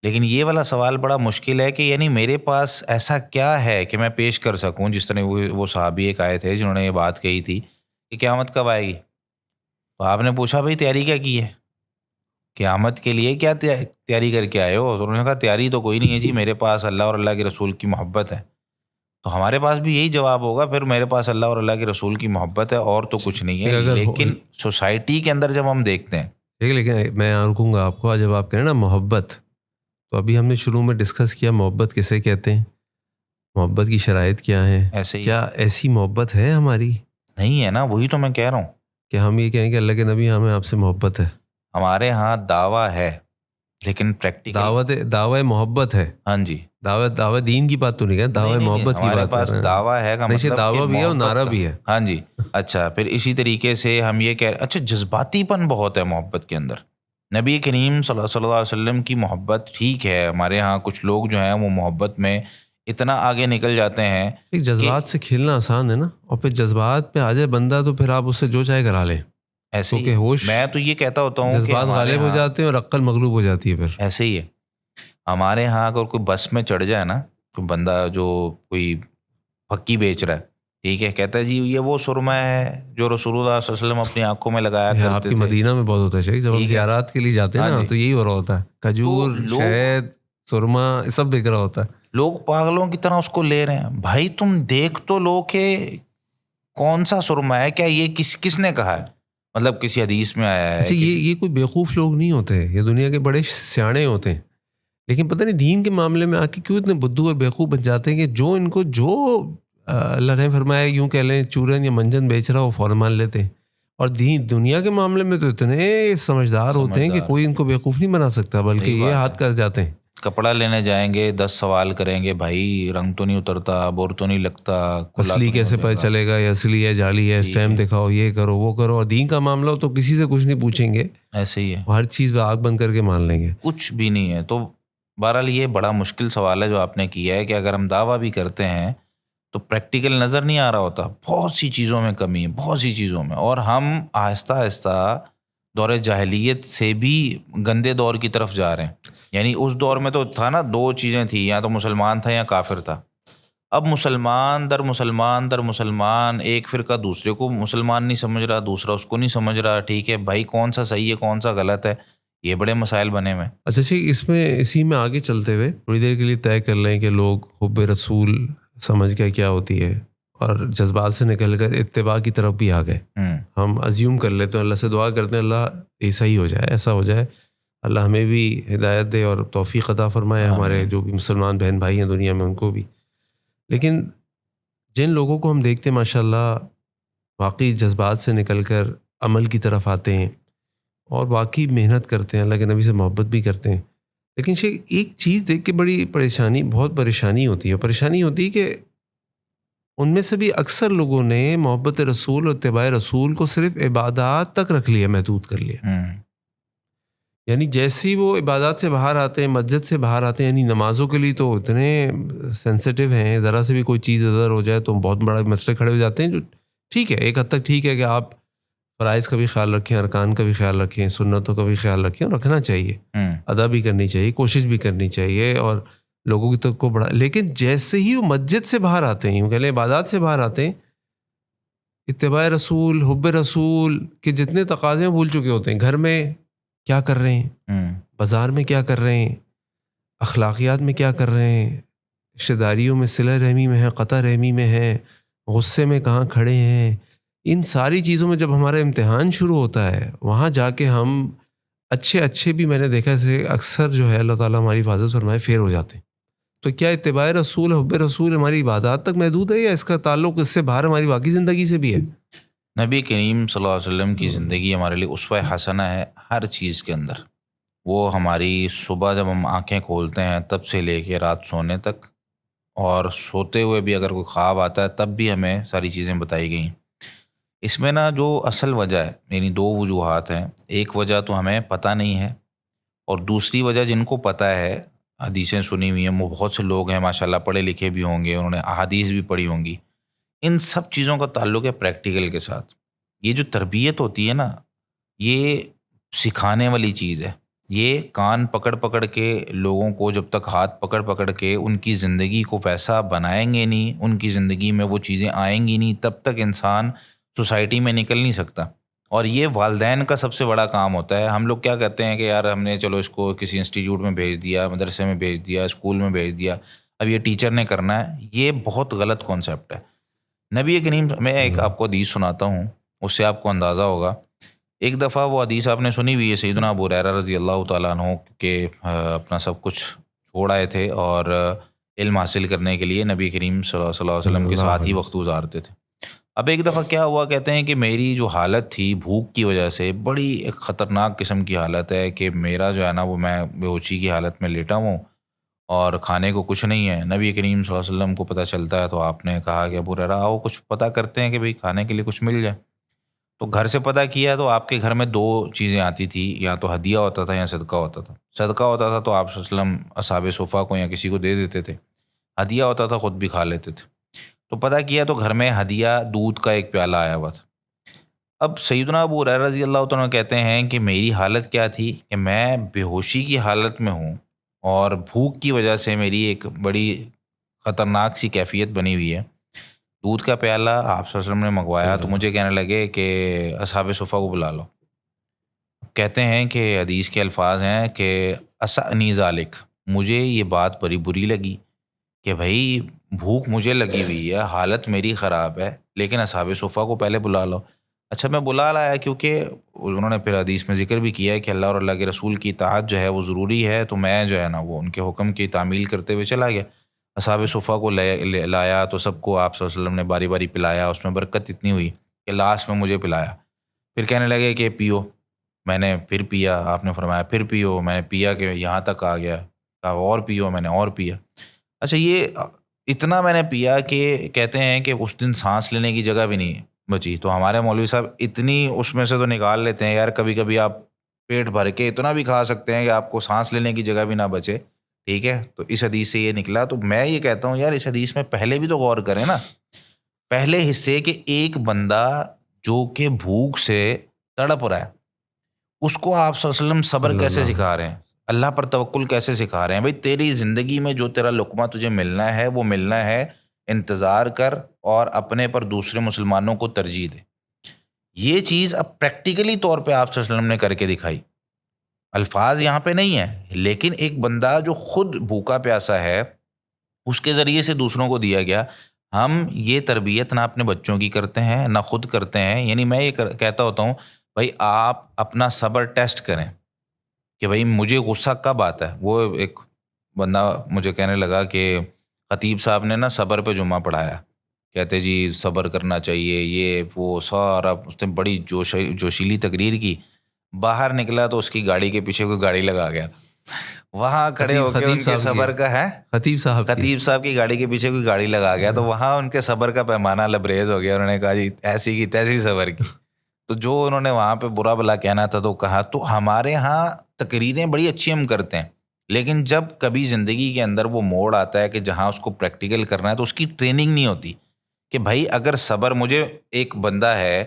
Speaker 2: لیکن یہ والا سوال بڑا مشکل ہے کہ یعنی میرے پاس ایسا کیا ہے کہ میں پیش کر سکوں, جس طرح وہ صحابی ایک آئے تھے جنہوں نے یہ بات کہی تھی کہ قیامت کب آئے گی. تو آپ نے پوچھا بھائی تیاری کیا کی ہے, قیامت کے لیے کیا تیاری کر کے آئے ہو؟ تو انہوں نے کہا تیاری تو کوئی نہیں ہے جی, میرے پاس اللہ اور اللہ کے رسول کی محبت ہے. تو ہمارے پاس بھی یہی جواب ہوگا پھر, میرے پاس اللہ اور اللہ کے رسول کی محبت ہے اور تو کچھ نہیں ہے. لیکن سوسائٹی کے اندر جب ہم دیکھتے ہیں,
Speaker 1: لیکن میں رکوں گا آپ کو, جب آپ کہیں نا محبت, تو ابھی ہم نے شروع میں ڈسکس کیا محبت کسے کہتے ہیں, محبت کی شرائط کیا ہیں,
Speaker 2: ایسے ہی
Speaker 1: کیا ایسی محبت ہے ہماری؟
Speaker 2: نہیں ہے نا, وہی تو میں کہہ رہا ہوں
Speaker 1: کہ ہم یہ کہیں کہ اللہ کے نبی ہمیں آپ سے محبت ہے.
Speaker 2: ہمارے ہاں دعویٰ ہے لیکن پریکٹیکل
Speaker 1: دعوی محبت ہے.
Speaker 2: ہاں جی,
Speaker 1: دعوی دین کی بات تو نہیں ہے, دعوی محبت کی
Speaker 2: ہمارے
Speaker 1: بات
Speaker 2: پاس دعویٰ ہے کا مطلب
Speaker 1: دعویٰ بھی ہے اور نعرہ بھی ہے.
Speaker 2: ہاں جی. اچھا پھر اسی طریقے سے ہم یہ کہہ رہے, اچھا جذباتی پن بہت ہے محبت کے اندر. نبی کریم صلی اللہ علیہ وسلم کی محبت ٹھیک ہے, ہمارے ہاں کچھ لوگ جو ہیں وہ محبت میں اتنا آگے نکل جاتے ہیں.
Speaker 1: جذبات سے کھیلنا آسان ہے نا, اور پھر جذبات پہ آ جائے بندہ تو پھر آپ اس سے جو چاہے کرا لیں.
Speaker 2: ایسے ہی میں تو یہ کہتا ہوتا ہوں
Speaker 1: جذبات غالب ہو جاتے ہیں اور عقل مغلوب ہو جاتی ہے. پھر
Speaker 2: ایسے ہی ہے ہمارے ہاں, اگر کوئی بس میں چڑھ جائے نا, کوئی بندہ جو کوئی پھکی بیچ رہا ہے, ٹھیک ہے, کہتا ہے جی یہ وہ سرما ہے جو رسول اللہ صلی اللہ علیہ وسلم اپنی آنکھوں میں لگایا کرتے تھے.
Speaker 1: آپ کی مدینہ میں بہت ہوتا ہے جب ہم زیارات کے لیے جاتے ہیں نا, تو یہی ہو رہا ہوتا ہے, کھجور, شہد, سرما سب بک رہا ہوتا ہے.
Speaker 2: لوگ پاگلوں کی طرح اس کو لے رہے ہیں. بھائی تم دیکھ تو لو کہ کون سا سرما ہے, کیا یہ کس نے کہا ہے, مطلب کسی حدیث میں آیا ہے.
Speaker 1: اچھا یہ کوئی بیوقوف لوگ نہیں ہوتے, یہ دنیا کے بڑے سیانے ہوتے ہیں, لیکن پتہ نہیں دین کے معاملے میں آ کے کیوں اتنے بدھو اور بیوقوف بن جاتے ہیں کہ جو ان کو جو اللہ نے فرمایا یوں کہہ لیں چورن یا منجن بیچ رہا وہ فوراً مان لیتے ہیں. اور دنیا کے معاملے میں تو اتنے سمجھدار ہوتے ہیں کہ کوئی ان کو بیوقوف نہیں بنا سکتا, بلکہ یہ ہاتھ کر جاتے ہیں.
Speaker 2: کپڑا لینے جائیں گے 10 سوال کریں گے, بھائی رنگ تو نہیں اترتا, بور تو نہیں لگتا,
Speaker 1: اصلی کیسے پتہ چلے گا, یہ اصلی ہے جعلی ہے, اسٹیمپ دکھاؤ, یہ کرو وہ کرو. اور دین کا معاملہ ہو تو کسی سے کچھ نہیں پوچھیں گے,
Speaker 2: ایسے ہی ہے,
Speaker 1: ہر چیز پہ آگ بند کر کے مان لیں گے,
Speaker 2: کچھ بھی نہیں ہے. تو بہرحال یہ بڑا مشکل سوال ہے جو آپ نے کیا ہے کہ اگر ہم دعویٰ بھی کرتے ہیں تو پریکٹیکل نظر نہیں آ رہا ہوتا. بہت سی چیزوں میں کمی ہے, بہت سی چیزوں میں, اور ہم آہستہ آہستہ دور جاہلیت سے بھی گندے دور کی طرف جا رہے ہیں. یعنی اس دور میں تو تھا نا, 2 چیزیں تھیں, یا تو مسلمان تھا یا کافر تھا. اب مسلمان در مسلمان, ایک فرقہ دوسرے کو مسلمان نہیں سمجھ رہا, دوسرا اس کو نہیں سمجھ رہا. ٹھیک ہے بھائی, کون سا صحیح ہے کون سا غلط ہے, یہ بڑے مسائل بنے ہوئے.
Speaker 1: اچھا اسی میں آگے چلتے ہوئے تھوڑی دیر کے لیے طے کر لیں کہ لوگ حب رسول سمجھ کے کیا ہوتی ہے اور جذبات سے نکل کر اتباع کی طرف بھی آ گئے. ہم ازیوم کر لیتے ہیں, اللہ سے دعا کرتے ہیں اللہ یہ صحیح ہو جائے, ایسا ہو جائے, اللہ ہمیں بھی ہدایت دے اور توفیق عطا فرمائے, ہمارے جو بھی مسلمان بہن بھائی ہیں دنیا میں ان کو بھی. لیکن جن لوگوں کو ہم دیکھتے ہیں ماشاء اللہ واقعی جذبات سے نکل کر عمل کی طرف آتے ہیں اور واقعی محنت کرتے ہیں, اللہ کے نبی سے محبت بھی کرتے ہیں, لیکن شیخ ایک چیز دیکھ کے بڑی بہت پریشانی ہوتی ہے. پریشانی ہوتی ہے کہ ان میں سے بھی اکثر لوگوں نے محبت رسول اور اتباع رسول کو صرف عبادات تک رکھ لیا, محدود کر لیا. یعنی جیسی وہ عبادات سے باہر آتے ہیں, مسجد سے باہر آتے ہیں, یعنی نمازوں کے لیے تو اتنے سینسیٹیو ہیں, ذرا سے بھی کوئی چیز ادھر ہو جائے تو بہت بڑا مسئلے کھڑے ہو جاتے ہیں. جو ٹھیک ہے, ایک حد تک ٹھیک ہے کہ آپ فرائض کا بھی خیال رکھیں, ارکان کا بھی خیال رکھیں, سنتوں کا بھی خیال رکھیں, اور رکھنا چاہیے, ادا بھی کرنی چاہیے, کوشش بھی کرنی چاہیے, اور لوگوں کی تک کو بڑھا. لیکن جیسے ہی وہ مسجد سے باہر آتے ہیں, یوں کہہ لیں عبادات سے باہر آتے ہیں, اتباع رسول, حب رسول کے جتنے تقاضے ہیں بھول چکے ہوتے ہیں. گھر میں کیا کر رہے ہیں، بازار میں کیا کر رہے ہیں، اخلاقیات میں کیا کر رہے ہیں، رشتہ داریوں میں صلہ رحمی میں ہیں، قطع رحمی میں ہیں، غصے میں کہاں کھڑے ہیں. ان ساری چیزوں میں جب ہمارا امتحان شروع ہوتا ہے، وہاں جا کے ہم اچھے بھی میں نے دیکھا سے اکثر جو ہے اللہ تعالیٰ ہماری حفاظت فرمائے فیل ہو جاتے ہیں. تو کیا اتباع رسول حب رسول ہماری عبادات تک محدود ہے، یا اس کا تعلق اس سے باہر ہماری باقی زندگی سے بھی ہے؟
Speaker 2: نبی کریم صلی اللہ علیہ وسلم کی زندگی ہمارے لیے اسوہ حسنہ ہے ہر چیز کے اندر. وہ ہماری صبح جب ہم آنکھیں کھولتے ہیں تب سے لے کے رات سونے تک، اور سوتے ہوئے بھی اگر کوئی خواب آتا ہے تب بھی ہمیں ساری چیزیں بتائی گئیں. اس میں نا جو اصل وجہ ہے، یعنی دو وجوہات ہیں. ایک وجہ تو ہمیں پتہ نہیں ہے، اور دوسری وجہ جن کو پتہ ہے، حدیثیں سنی ہوئی ہیں، وہ بہت سے لوگ ہیں ماشاءاللہ پڑھے لکھے بھی ہوں گے، انہوں نے احادیث بھی پڑھی ہوں گی. ان سب چیزوں کا تعلق ہے پریکٹیکل کے ساتھ. یہ جو تربیت ہوتی ہے نا، یہ سکھانے والی چیز ہے. یہ کان پکڑ پکڑ کے لوگوں کو جب تک ہاتھ پکڑ پکڑ کے ان کی زندگی کو ویسا بنائیں گے نہیں، ان کی زندگی میں وہ چیزیں آئیں گی نہیں، تب تک انسان سوسائٹی میں نکل نہیں سکتا. اور یہ والدین کا سب سے بڑا کام ہوتا ہے. ہم لوگ کیا کہتے ہیں کہ یار ہم نے چلو اس کو کسی انسٹیٹیوٹ میں بھیج دیا، مدرسے میں بھیج دیا، اسکول میں بھیج دیا، اب یہ ٹیچر نے کرنا ہے. یہ بہت غلط کانسیپٹ ہے. نبی کریم، میں ایک آپ کو حدیث سناتا ہوں، اس سے آپ کو اندازہ ہوگا. ایک دفعہ وہ حدیث آپ نے سنی ہوئی ہے، سیدنا ابو ہریرہ رضی اللہ تعالیٰ عنہ کہ اپنا سب کچھ چھوڑ آئے تھے اور علم حاصل کرنے کے لیے نبی کریم صلی اللہ علیہ وسلم کے ساتھ ہی وقت گزارتے تھے. اب ایک دفعہ کیا ہوا، کہتے ہیں کہ میری جو حالت تھی بھوک کی وجہ سے، بڑی ایک خطرناک قسم کی حالت ہے کہ میرا جو ہے نا وہ میں بے ہوشی کی حالت میں لیٹا ہوں اور کھانے کو کچھ نہیں ہے. نبی کریم صلی اللہ علیہ وسلم کو پتہ چلتا ہے تو آپ نے کہا کہ ابو ہریرہ آؤ کچھ پتہ کرتے ہیں کہ بھئی کھانے کے لیے کچھ مل جائے. تو گھر سے پتہ کیا تو آپ کے گھر میں دو چیزیں آتی تھی، یا تو ہدیہ ہوتا تھا یا صدقہ ہوتا تھا. صدقہ ہوتا تھا تو آپ صلی اللہ علیہ وسلم اصحاب صفہ کو یا کسی کو دے دیتے تھے، ہدیہ ہوتا تھا خود بھی کھا لیتے تھے. تو پتہ کیا تو گھر میں ہدیہ دودھ کا ایک پیالہ آیا ہوا تھا. اب سیدنا ابو ہریرہ رضی اللہ تعالیٰ عنہ کہتے ہیں کہ میری حالت کیا تھی کہ میں بے ہوشی کی حالت میں ہوں، اور بھوک کی وجہ سے میری ایک بڑی خطرناک سی کیفیت بنی ہوئی ہے. دودھ کا پیالہ آپ صلی اللہ علیہ وسلم نے منگوایا تو مجھے کہنے لگے کہ اصحاب صفہ کو بلا لو. کہتے ہیں کہ حدیث کے الفاظ ہیں کہ اسعنی ذالک، مجھے یہ بات بڑی بری لگی کہ بھائی بھوک مجھے لگی ہوئی ہے، حالت میری خراب ہے، لیکن اصحاب صفہ کو پہلے بلا لو. اچھا میں بلا لایا، کیونکہ انہوں نے پھر حدیث میں ذکر بھی کیا ہے کہ اللہ اور اللہ کے رسول کی اطاعت جو ہے وہ ضروری ہے، تو میں جو ہے نا وہ ان کے حکم کی تعمیل کرتے ہوئے چلا گیا. اصحاب صفہ کو لایا تو سب کو آپ صلی اللہ علیہ وسلم نے باری باری پلایا. اس میں برکت اتنی ہوئی کہ لاسٹ میں مجھے پلایا. پھر کہنے لگے کہ پیو. میں نے پھر پیا. آپ نے فرمایا پھر پیو. میں نے پیا کہ یہاں تک آ گیا. کہا اور پیو. میں نے اور پیا. اچھا یہ اتنا میں نے پیا کہ کہتے ہیں کہ اس دن سانس لینے کی جگہ بھی نہیں بچی. تو ہمارے مولوی صاحب اتنی اس میں سے تو نکال لیتے ہیں، یار کبھی کبھی آپ پیٹ بھر کے اتنا بھی کھا سکتے ہیں کہ آپ کو سانس لینے کی جگہ بھی نہ بچے. ٹھیک ہے، تو اس حدیث سے یہ نکلا. تو میں یہ کہتا ہوں یار اس حدیث میں پہلے بھی تو غور کریں نا، پہلے حصے کہ ایک بندہ جو کہ بھوک سے تڑپ رہا ہے، اس کو آپ صلی اللہ علیہ وسلم صبر کیسے سکھا رہے ہیں، اللہ پر توکل کیسے سکھا رہے ہیں. بھائی تیری زندگی میں جو تیرا لقمہ تجھے ملنا ہے وہ ملنا ہے، انتظار کر اور اپنے پر دوسرے مسلمانوں کو ترجیح دے. یہ چیز اب پریکٹیکلی طور پہ آپ صلی اللہ علیہ وسلم نے کر کے دکھائی. الفاظ یہاں پہ نہیں ہے، لیکن ایک بندہ جو خود بھوکا پیاسا ہے اس کے ذریعے سے دوسروں کو دیا گیا. ہم یہ تربیت نہ اپنے بچوں کی کرتے ہیں نہ خود کرتے ہیں. یعنی میں یہ کہتا ہوتا ہوں بھائی آپ اپنا صبر ٹیسٹ کریں کہ بھائی مجھے غصہ کب آتا ہے. وہ ایک بندہ مجھے کہنے لگا کہ خطیب صاحب نے نا صبر پہ جمعہ پڑھایا، کہتے جی صبر کرنا چاہیے، یہ وہ سارا اس نے بڑی جوشیلی تقریر کی. باہر نکلا تو اس کی گاڑی کے پیچھے کوئی گاڑی لگا گیا تھا. وہاں کھڑے ہو کے ان کے صبر کا ہے، خطیب صاحب کی گاڑی کے پیچھے کوئی گاڑی لگا گیا تو وہاں ان کے صبر کا پیمانہ لبریز ہو گیا. انہوں نے کہا جی ایسی کی تیسی صبر کی. تو جو انہوں نے وہاں پہ برا بلا کہنا تھا تو کہا. تو ہمارے ہاں تقریریں بڑی اچھی ہم کرتے ہیں، لیکن جب کبھی زندگی کے اندر وہ موڑ آتا ہے کہ جہاں اس کو پریکٹیکل کرنا ہے تو اس کی ٹریننگ نہیں ہوتی کہ بھائی اگر صبر، مجھے ایک بندہ ہے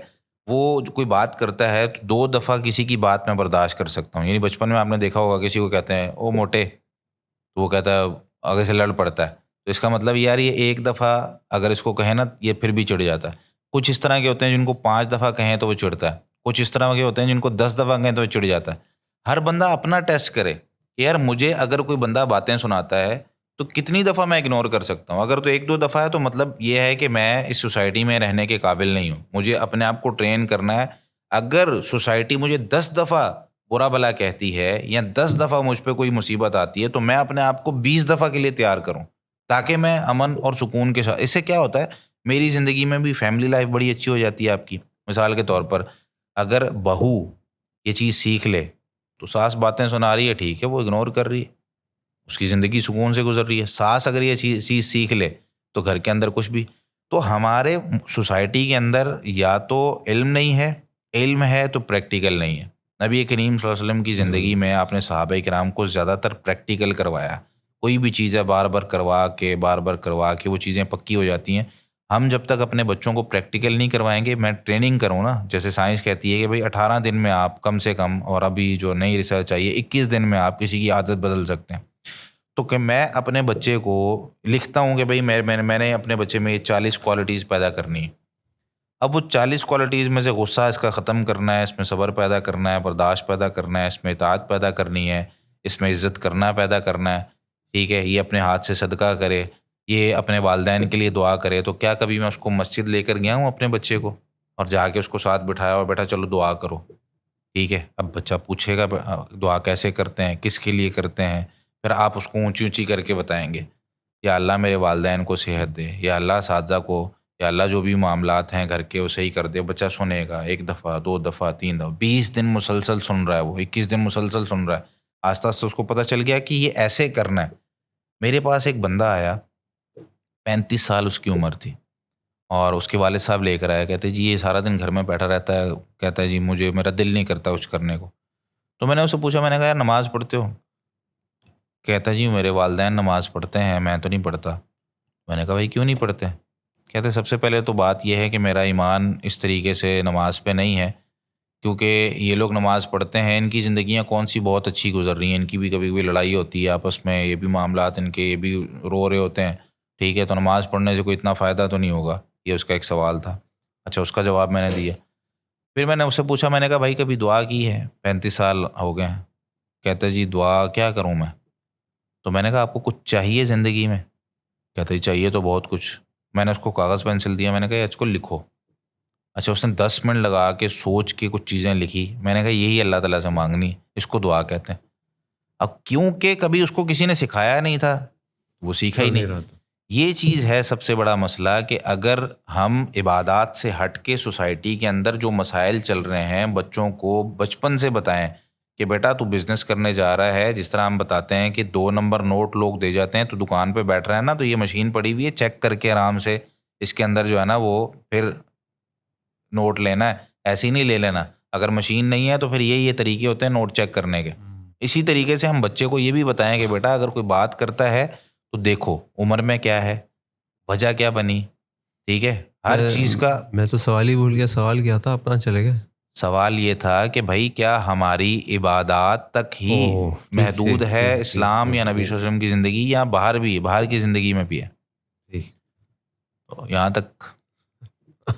Speaker 2: وہ جو کوئی بات کرتا ہے تو 2 دفعہ کسی کی بات میں برداشت کر سکتا ہوں. یعنی بچپن میں آپ نے دیکھا ہوگا کسی کو کہتے ہیں او موٹے، تو وہ کہتا ہے آگے سے لڑ پڑتا ہے. تو اس کا مطلب یار یہ ایک دفعہ اگر اس کو کہیں نا یہ پھر بھی چڑھ جاتا ہے. کچھ اس طرح کے ہوتے ہیں جن کو 5 دفعہ کہیں تو وہ چڑھتا ہے. کچھ اس طرح کے ہوتے ہیں جن کو 10 دفعہ کہیں تو وہ چڑھ جاتا ہے. ہر بندہ اپنا ٹیسٹ کرے کہ یار مجھے اگر کوئی بندہ باتیں سناتا ہے تو کتنی دفعہ میں اگنور کر سکتا ہوں. اگر تو 1-2 دفعہ ہے تو مطلب یہ ہے کہ میں اس سوسائٹی میں رہنے کے قابل نہیں ہوں. مجھے اپنے آپ کو ٹرین کرنا ہے. اگر سوسائٹی مجھے 10 دفعہ برا بھلا کہتی ہے یا 10 دفعہ مجھ پہ کوئی مصیبت آتی ہے تو میں اپنے آپ کو 20 دفعہ کے لیے تیار کروں تاکہ میں امن اور سکون کے ساتھ. اس سے کیا ہوتا ہے میری زندگی میں بھی فیملی لائف بڑی اچھی ہو جاتی ہے آپ کی. مثال کے طور پر اگر بہو یہ چیز سیکھ لے تو ساس باتیں سنا رہی ہے ٹھیک ہے وہ اگنور کر رہی ہے, اس کی زندگی سکون سے گزر رہی ہے. ساس اگر یہ چیز سیکھ لے تو گھر کے اندر کچھ بھی. تو ہمارے سوسائٹی کے اندر یا تو علم نہیں ہے, علم ہے تو پریکٹیکل نہیں ہے. نبی کریم صلی اللہ علیہ وسلم کی زندگی میں آپ نے صحابہ کرام کو زیادہ تر پریکٹیکل کروایا. کوئی بھی چیزیں بار بار کروا کے وہ چیزیں پکی ہو جاتی ہیں. ہم جب تک اپنے بچوں کو پریکٹیکل نہیں کروائیں گے, میں ٹریننگ کروں نا, جیسے سائنس کہتی ہے کہ بھائی 18 دن میں آپ کم سے کم, اور ابھی جو نئی ریسرچ آئی ہے 21 دن میں آپ کسی کی عادت بدل سکتے ہیں. تو کہ میں اپنے بچے کو لکھتا ہوں کہ بھائی میں نے اپنے بچے میں یہ 40 کوالٹیز پیدا کرنی ہے. اب وہ 40 کوالٹیز میں سے غصہ اس کا ختم کرنا ہے, اس میں صبر پیدا کرنا ہے, برداشت پیدا کرنا ہے, اس میں اطاعت پیدا کرنی ہے, اس میں عزت کرنا پیدا کرنا ہے. ٹھیک ہے, یہ اپنے ہاتھ سے صدقہ کرے, یہ اپنے والدین کے لیے دعا کرے. تو کیا کبھی میں اس کو مسجد لے کر گیا ہوں اپنے بچے کو اور جا کے اس کو ساتھ بٹھایا اور بیٹا چلو دعا کرو. ٹھیک ہے, اب بچہ پوچھے گا دعا کیسے کرتے ہیں, کس کے لیے کرتے ہیں, پھر آپ اس کو اونچی اونچی کر کے بتائیں گے یا اللہ میرے والدین کو صحت دے, یا اللہ اساتذہ کو, یا اللہ جو بھی معاملات ہیں گھر کے وہ صحیح کر دے. بچہ سنے گا 1 دفعہ 2 دفعہ 3 دفعہ, 20 دن مسلسل سن رہا ہے, وہ 21 دن مسلسل سن رہا ہے. آہستہ آہستہ اس کو پتہ چل گیا کہ یہ ایسے کرنا ہے. میرے پاس ایک بندہ آیا, 35 سال اس کی عمر تھی, اور اس کے والد صاحب لے کر آیا, کہتے جی یہ سارا دن گھر میں بیٹھا رہتا ہے, کہتا ہے جی میرا دل نہیں کرتا کچھ کرنے کو. تو میں نے اسے پوچھا, میں نے کہا یار نماز پڑھتے ہو؟ کہتا جی میرے والدین نماز پڑھتے ہیں, میں تو نہیں پڑھتا. میں نے کہا بھائی کیوں نہیں پڑھتے؟ کہتے سب سے پہلے تو بات یہ ہے کہ میرا ایمان اس طریقے سے نماز پہ نہیں ہے, کیونکہ یہ لوگ نماز پڑھتے ہیں, ان کی زندگیاں کون سی بہت اچھی گزر رہی ہیں, ان کی بھی کبھی کبھی لڑائی ہوتی ہے آپس میں, یہ بھی معاملات ان کے, یہ بھی رو رہے ہوتے ہیں. ٹھیک ہے, تو نماز پڑھنے سے کوئی اتنا فائدہ تو نہیں ہوگا, یہ اس کا ایک سوال تھا. اچھا, اس کا جواب میں نے دیا. پھر میں نے اس سے پوچھا, میں نے کہا بھائی کبھی دعا کی ہے؟ 35 سال ہو گئے ہیں. کہتا جی دعا کیا کروں میں؟ تو میں نے کہا آپ کو کچھ چاہیے زندگی میں؟ کہتا جی چاہیے تو بہت کچھ. میں نے اس کو کاغذ پینسل دیا, میں نے کہا اس کو لکھو. اچھا, اس نے 10 منٹ لگا کے سوچ کے کچھ چیزیں لکھی. میں نے کہا یہی اللہ تعالیٰ سے مانگنی, اس کو دعا کہتے ہیں. اب کیونکہ کبھی اس کو کسی نے سکھایا نہیں تھا, وہ سیکھا ہی نہیں. یہ چیز ہے سب سے بڑا مسئلہ, کہ اگر ہم عبادات سے ہٹ کے سوسائٹی کے اندر جو مسائل چل رہے ہیں بچوں کو بچپن سے بتائیں کہ بیٹا تو بزنس کرنے جا رہا ہے, جس طرح ہم بتاتے ہیں کہ 2 نمبر نوٹ لوگ دے جاتے ہیں, تو دکان پہ بیٹھ رہا ہے نا, تو یہ مشین پڑی ہوئی ہے, چیک کر کے آرام سے اس کے اندر جو ہے نا وہ پھر نوٹ لینا ہے, ایسے ہی نہیں لے لینا. اگر مشین نہیں ہے تو پھر یہ طریقے ہوتے ہیں نوٹ چیک کرنے کے. اسی طریقے سے ہم بچے کو یہ بھی بتائیں کہ بیٹا اگر کوئی بات کرتا ہے تو دیکھو عمر میں کیا ہے, وجہ کیا بنی. ٹھیک ہے, ہر چیز کا.
Speaker 1: میں تو سوال ہی بھول گیا, سوال کیا تھا, آپ کہاں چلے گئے؟
Speaker 2: سوال یہ تھا کہ بھائی کیا ہماری عبادات تک ہی محدود ہے اسلام یا نبی صلی اللہ علیہ وسلم کی زندگی, یا باہر بھی, باہر کی زندگی میں بھی ہے؟ تو یہاں تک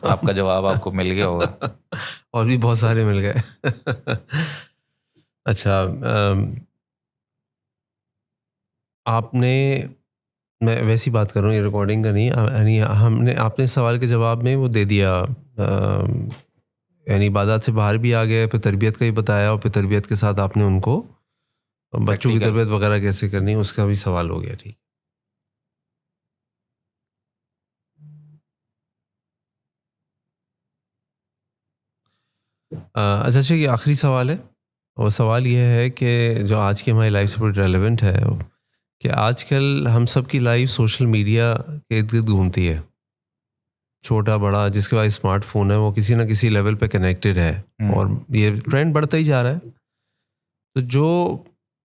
Speaker 2: آپ کا جواب آپ کو مل گیا ہوگا.
Speaker 1: اور بھی بہت سارے مل گئے. اچھا, آپ نے, میں ویسی بات کر رہا ہوں, یہ ریکارڈنگ کا نہیں, یعنی آپ نے سوال کے جواب میں وہ دے دیا, یعنی عبادات سے باہر بھی آ گئے, پھر تربیت کا بھی بتایا, اور پھر تربیت کے ساتھ آپ نے ان کو بچوں کی تربیت وغیرہ کیسے کرنی ہے اس کا بھی سوال ہو گیا. ٹھیک. اچھا, یہ آخری سوال ہے, اور سوال یہ ہے کہ جو آج کی ہماری لائف سے بڑی ریلیونٹ ہے, کہ آج کل ہم سب کی لائف سوشل میڈیا کے ارد گرد گھومتی ہے. چھوٹا بڑا جس کے پاس اسمارٹ فون ہے وہ کسی نہ کسی لیول پہ کنیکٹڈ ہے, اور یہ ٹرینڈ بڑھتا ہی جا رہا ہے. تو جو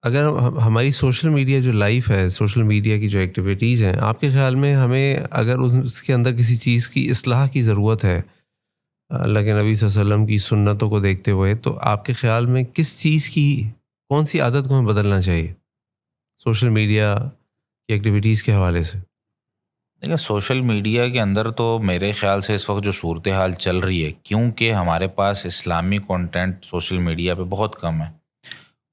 Speaker 1: اگر ہماری سوشل میڈیا جو لائف ہے, سوشل میڈیا کی جو ایکٹیویٹیز ہیں, آپ کے خیال میں ہمیں اگر اس کے اندر کسی چیز کی اصلاح کی ضرورت ہے اللہ کے نبی صلی اللہ علیہ وسلم کی سنتوں کو دیکھتے ہوئے, تو آپ کے خیال میں کس چیز کی, کون سی عادت کو ہمیں بدلنا چاہیے سوشل میڈیا کی ایکٹیویٹیز کے حوالے سے؟
Speaker 2: دیکھیں, سوشل میڈیا کے اندر تو میرے خیال سے اس وقت جو صورتحال چل رہی ہے, کیونکہ ہمارے پاس اسلامی کنٹینٹ سوشل میڈیا پہ بہت کم ہے,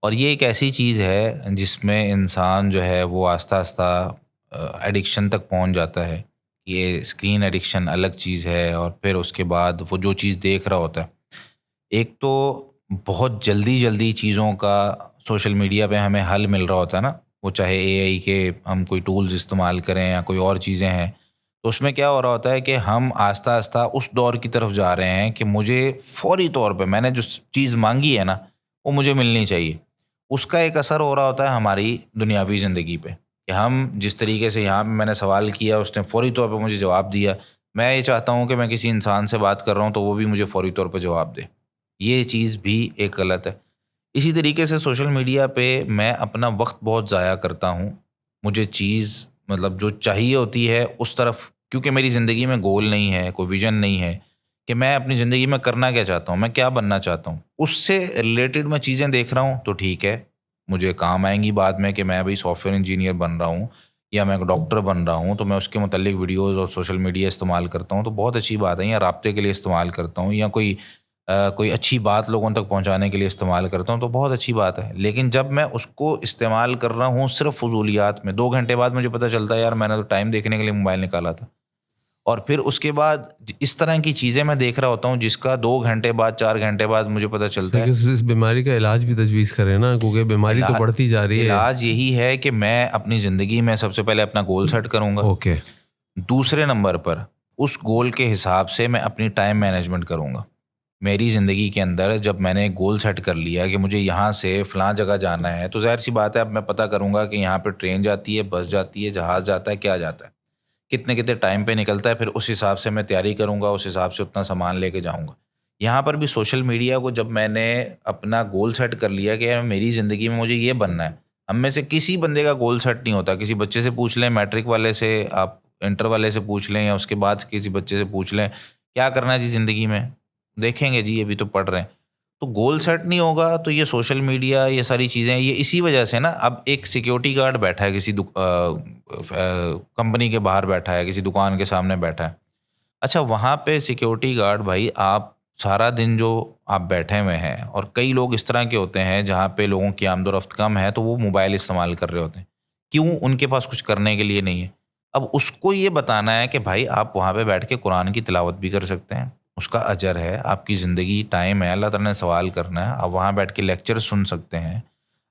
Speaker 2: اور یہ ایک ایسی چیز ہے جس میں انسان جو ہے وہ آہستہ آہستہ ایڈکشن تک پہنچ جاتا ہے. یہ اسکرین ایڈکشن الگ چیز ہے، اور پھر اس کے بعد وہ جو چیز دیکھ رہا ہوتا ہے، ایک تو بہت جلدی چیزوں کا سوشل میڈیا پہ ہمیں حل مل رہا ہوتا ہے نا، وہ چاہے اے آئی کے ہم کوئی ٹولز استعمال کریں یا کوئی اور چیزیں ہیں، تو اس میں کیا ہو رہا ہوتا ہے کہ ہم آہستہ آہستہ اس دور کی طرف جا رہے ہیں کہ مجھے فوری طور پہ میں نے جو چیز مانگی ہے نا وہ مجھے ملنی چاہیے. اس کا ایک اثر ہو رہا ہوتا ہے ہماری دنیاوی زندگی پہ، کہ ہم جس طریقے سے یہاں پہ میں نے سوال کیا اس نے فوری طور پہ مجھے جواب دیا. میں یہ چاہتا ہوں کہ میں کسی انسان سے بات کر رہا ہوں تو وہ بھی مجھے فوری طور پہ جواب دے. یہ چیز بھی ایک غلط ہے. اسی طریقے سے سوشل میڈیا پہ میں اپنا وقت بہت ضائع کرتا ہوں. مجھے چیز مطلب جو چاہیے ہوتی ہے اس طرف، کیونکہ میری زندگی میں گول نہیں ہے، کوئی ویژن نہیں ہے کہ میں اپنی زندگی میں کرنا کیا چاہتا ہوں، میں کیا بننا چاہتا ہوں، اس سے ریلیٹڈ میں چیزیں دیکھ رہا ہوں تو ٹھیک ہے، مجھے کام آئیں گی بعد میں کہ میں ابھی سافٹ ویئر انجینئر بن رہا ہوں یا میں ایک ڈاکٹر بن رہا ہوں، تو میں اس کے متعلق ویڈیوز اور سوشل میڈیا استعمال کرتا ہوں تو بہت اچھی بات ہے، یا رابطے کے لیے استعمال کرتا ہوں، یا کوئی اچھی بات لوگوں تک پہنچانے کے لیے استعمال کرتا ہوں تو بہت اچھی بات ہے. لیکن جب میں اس کو استعمال کر رہا ہوں صرف فضولیات میں، 2 گھنٹے بعد مجھے پتہ چلتا ہے یار میں نے تو ٹائم دیکھنے کے لیے موبائل نکالا تھا، اور پھر اس کے بعد اس طرح کی چیزیں میں دیکھ رہا ہوتا ہوں جس کا 2 گھنٹے بعد 4 گھنٹے بعد مجھے پتہ چلتا ہے.
Speaker 1: اس بیماری کا علاج بھی تجویز کریں نا، کیونکہ بیماری تو بڑھتی جا رہی ہے.
Speaker 2: علاج یہی ہے کہ میں اپنی زندگی میں سب سے پہلے اپنا گول سیٹ کروں گا.
Speaker 1: اوکے.
Speaker 2: دوسرے نمبر پر اس گول کے حساب سے میں اپنی ٹائم مینجمنٹ کروں گا. میری زندگی کے اندر جب میں نے گول سیٹ کر لیا کہ مجھے یہاں سے فلاں جگہ جانا ہے تو ظاہر سی بات ہے اب میں پتہ کروں گا کہ یہاں پہ ٹرین جاتی ہے، بس جاتی ہے، جہاز جاتا ہے، کیا جاتا ہے، کتنے ٹائم پہ نکلتا ہے، پھر اس حساب سے میں تیاری کروں گا، اس حساب سے اتنا سامان لے کے جاؤں گا. یہاں پر بھی سوشل میڈیا کو جب میں نے اپنا گول سیٹ کر لیا کہ یار میری زندگی میں مجھے یہ بننا ہے، ہم میں سے کسی بندے کا گول سیٹ نہیں ہوتا. کسی بچے سے پوچھ لیں، میٹرک والے سے، آپ انٹر والے سے پوچھ لیں، یا اس کے بعد کسی بچے سے پوچھ لیں کیا کرنا ہے جی زندگی میں، دیکھیں گے جی ابھی تو پڑھ رہے ہیں. تو گول سیٹ نہیں ہوگا تو یہ سوشل میڈیا، یہ ساری چیزیں، یہ اسی وجہ سے نا. اب ایک سیکیورٹی گارڈ بیٹھا ہے کسی کمپنی کے باہر بیٹھا ہے، کسی دکان کے سامنے بیٹھا ہے. اچھا وہاں پہ سیکیورٹی گارڈ بھائی آپ سارا دن جو آپ بیٹھے ہوئے ہیں، اور کئی لوگ اس طرح کے ہوتے ہیں جہاں پہ لوگوں کی آمد و رفت کم ہے تو وہ موبائل استعمال کر رہے ہوتے ہیں. کیوں؟ ان کے پاس کچھ کرنے کے لیے نہیں ہے. اب اس کو یہ بتانا ہے کہ بھائی آپ وہاں پہ بیٹھ کے قرآن کی تلاوت بھی کر سکتے ہیں، اس کا اجر ہے، آپ کی زندگی ٹائم ہے، اللہ تعالیٰ نے سوال کرنا ہے، آپ وہاں بیٹھ کے لیکچر سن سکتے ہیں.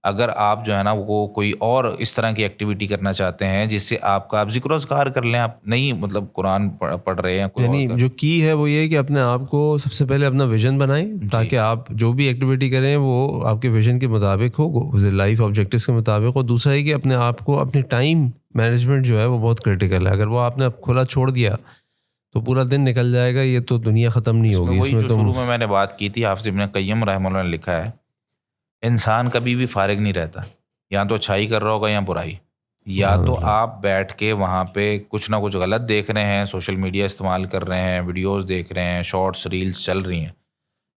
Speaker 2: اگر آپ جو ہے نا وہ کوئی اور اس طرح کی ایکٹیویٹی کرنا چاہتے ہیں جس سے آپ ذکر و اذکار کر لیں، آپ نہیں مطلب قرآن پڑھ رہے ہیں،
Speaker 1: یعنی جو کی ہے وہ یہ ہے کہ اپنے آپ کو سب سے پہلے اپنا ویژن بنائیں تاکہ آپ جو بھی ایکٹیویٹی کریں وہ آپ کے ویژن کے مطابق ہو، لائف آبجیکٹیوز کے مطابق ہو. دوسرا ہے کہ اپنے آپ کو اپنی ٹائم مینجمنٹ جو ہے وہ بہت کرٹیکل ہے. اگر وہ آپ نے کھلا چھوڑ دیا تو پورا دن نکل جائے گا، یہ تو دنیا ختم نہیں ہوگی.
Speaker 2: وہی جو شروع میں نے بات کی تھی، حافظ ابن قیم رحمہ اللہ نے لکھا ہے انسان کبھی بھی فارغ نہیں رہتا، یا تو اچھائی کر رہا ہوگا یا برائی. یا تو آپ بیٹھ کے وہاں پہ کچھ نہ کچھ غلط دیکھ رہے ہیں، سوشل میڈیا استعمال کر رہے ہیں، ویڈیوز دیکھ رہے ہیں، شارٹس ریلز چل رہی ہیں،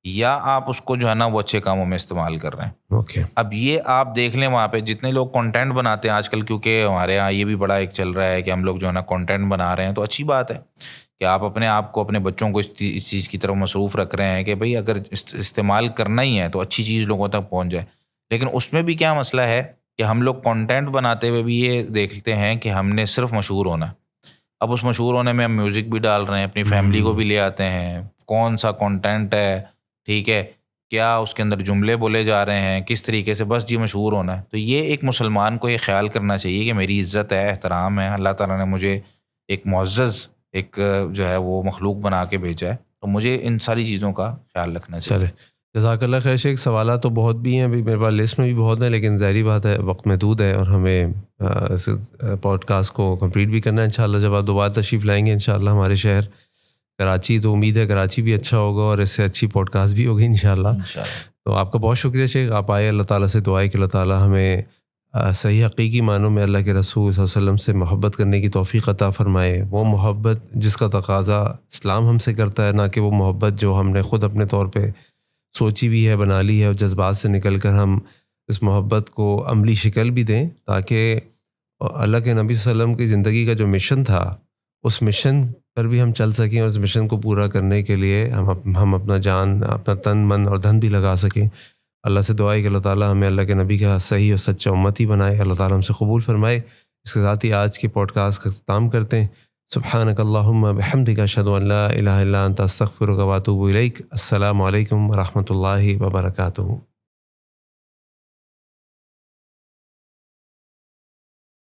Speaker 2: یا آپ اس کو جو ہے نا وہ اچھے کاموں میں استعمال کر رہے ہیں.
Speaker 1: اوکے.
Speaker 2: اب یہ آپ دیکھ لیں وہاں پہ جتنے لوگ کنٹینٹ بناتے ہیں آج کل، کیونکہ ہمارے یہاں یہ بھی بڑا ایک چل رہا ہے کہ ہم لوگ جو ہے نا کنٹینٹ بنا رہے ہیں، تو اچھی بات ہے کہ آپ اپنے آپ کو، اپنے بچوں کو اس چیز کی طرف مصروف رکھ رہے ہیں کہ بھئی اگر استعمال کرنا ہی ہے تو اچھی چیز لوگوں تک پہنچ جائے. لیکن اس میں بھی کیا مسئلہ ہے کہ ہم لوگ کنٹینٹ بناتے ہوئے بھی یہ دیکھتے ہیں کہ ہم نے صرف مشہور ہونا ہے. اب اس مشہور ہونے میں ہم میوزک بھی ڈال رہے ہیں، اپنی فیملی کو بھی لے آتے ہیں، کون سا کنٹینٹ ہے، ٹھیک ہے، کیا اس کے اندر جملے بولے جا رہے ہیں، کس طریقے سے، بس جی مشہور ہونا ہے. تو یہ ایک مسلمان کو یہ خیال کرنا چاہیے کہ میری عزت ہے، احترام ہے، اللہ تعالیٰ نے مجھے ایک معزز ایک جو ہے وہ مخلوق بنا کے بھیجا ہے، تو مجھے ان ساری چیزوں کا خیال رکھنا چاہیے.
Speaker 1: چلے جزاک اللہ خیر شیخ. سوالات تو بہت بھی ہیں، ابھی میرے پاس لسٹ میں بھی بہت ہیں، لیکن ظاہری بات ہے وقت محدود ہے اور ہمیں پوڈ کاسٹ کو کمپلیٹ بھی کرنا ہے. انشاءاللہ جب آپ دوبارہ تشریف لائیں گے انشاءاللہ ہمارے شہر کراچی، تو امید ہے کراچی بھی اچھا ہوگا اور اس سے اچھی پوڈ کاسٹ بھی ہوگی انشاءاللہ. تو آپ کا بہت شکریہ شیخ، آپ آئے. اللہ تعالیٰ سے دعا ہے کہ اللہ تعالیٰ ہمیں صحیح حقیقی معنوں میں اللہ کے رسول صلی اللہ علیہ وسلم سے محبت کرنے کی توفیق عطا فرمائے. وہ محبت جس کا تقاضا اسلام ہم سے کرتا ہے، نہ کہ وہ محبت جو ہم نے خود اپنے طور پہ سوچی بھی ہے، بنا لی ہے، اور جذبات سے نکل کر ہم اس محبت کو عملی شکل بھی دیں تاکہ اللہ کے نبی صلی اللہ علیہ وسلم کی زندگی کا جو مشن تھا اس مشن پر بھی ہم چل سکیں، اور اس مشن کو پورا کرنے کے لیے ہم اپنا جان، اپنا تن، من اور دھن بھی لگا سکیں. اللہ سے دعا ہے کہ اللہ تعالیٰ ہمیں اللہ کے نبی کا صحیح اور سچا امتی بنائے، اللہ تعالیٰ ہم سے قبول فرمائے۔ اس کے ساتھ ہی آج کے پوڈ کاسٹ کا اختتام کرتے ہیں۔ سبحانک اللہم بحمدک اشہد ان لا الہ الا انت استغفرک و اتوب الیک۔ السلام علیکم ورحمۃ اللہ وبرکاتہ۔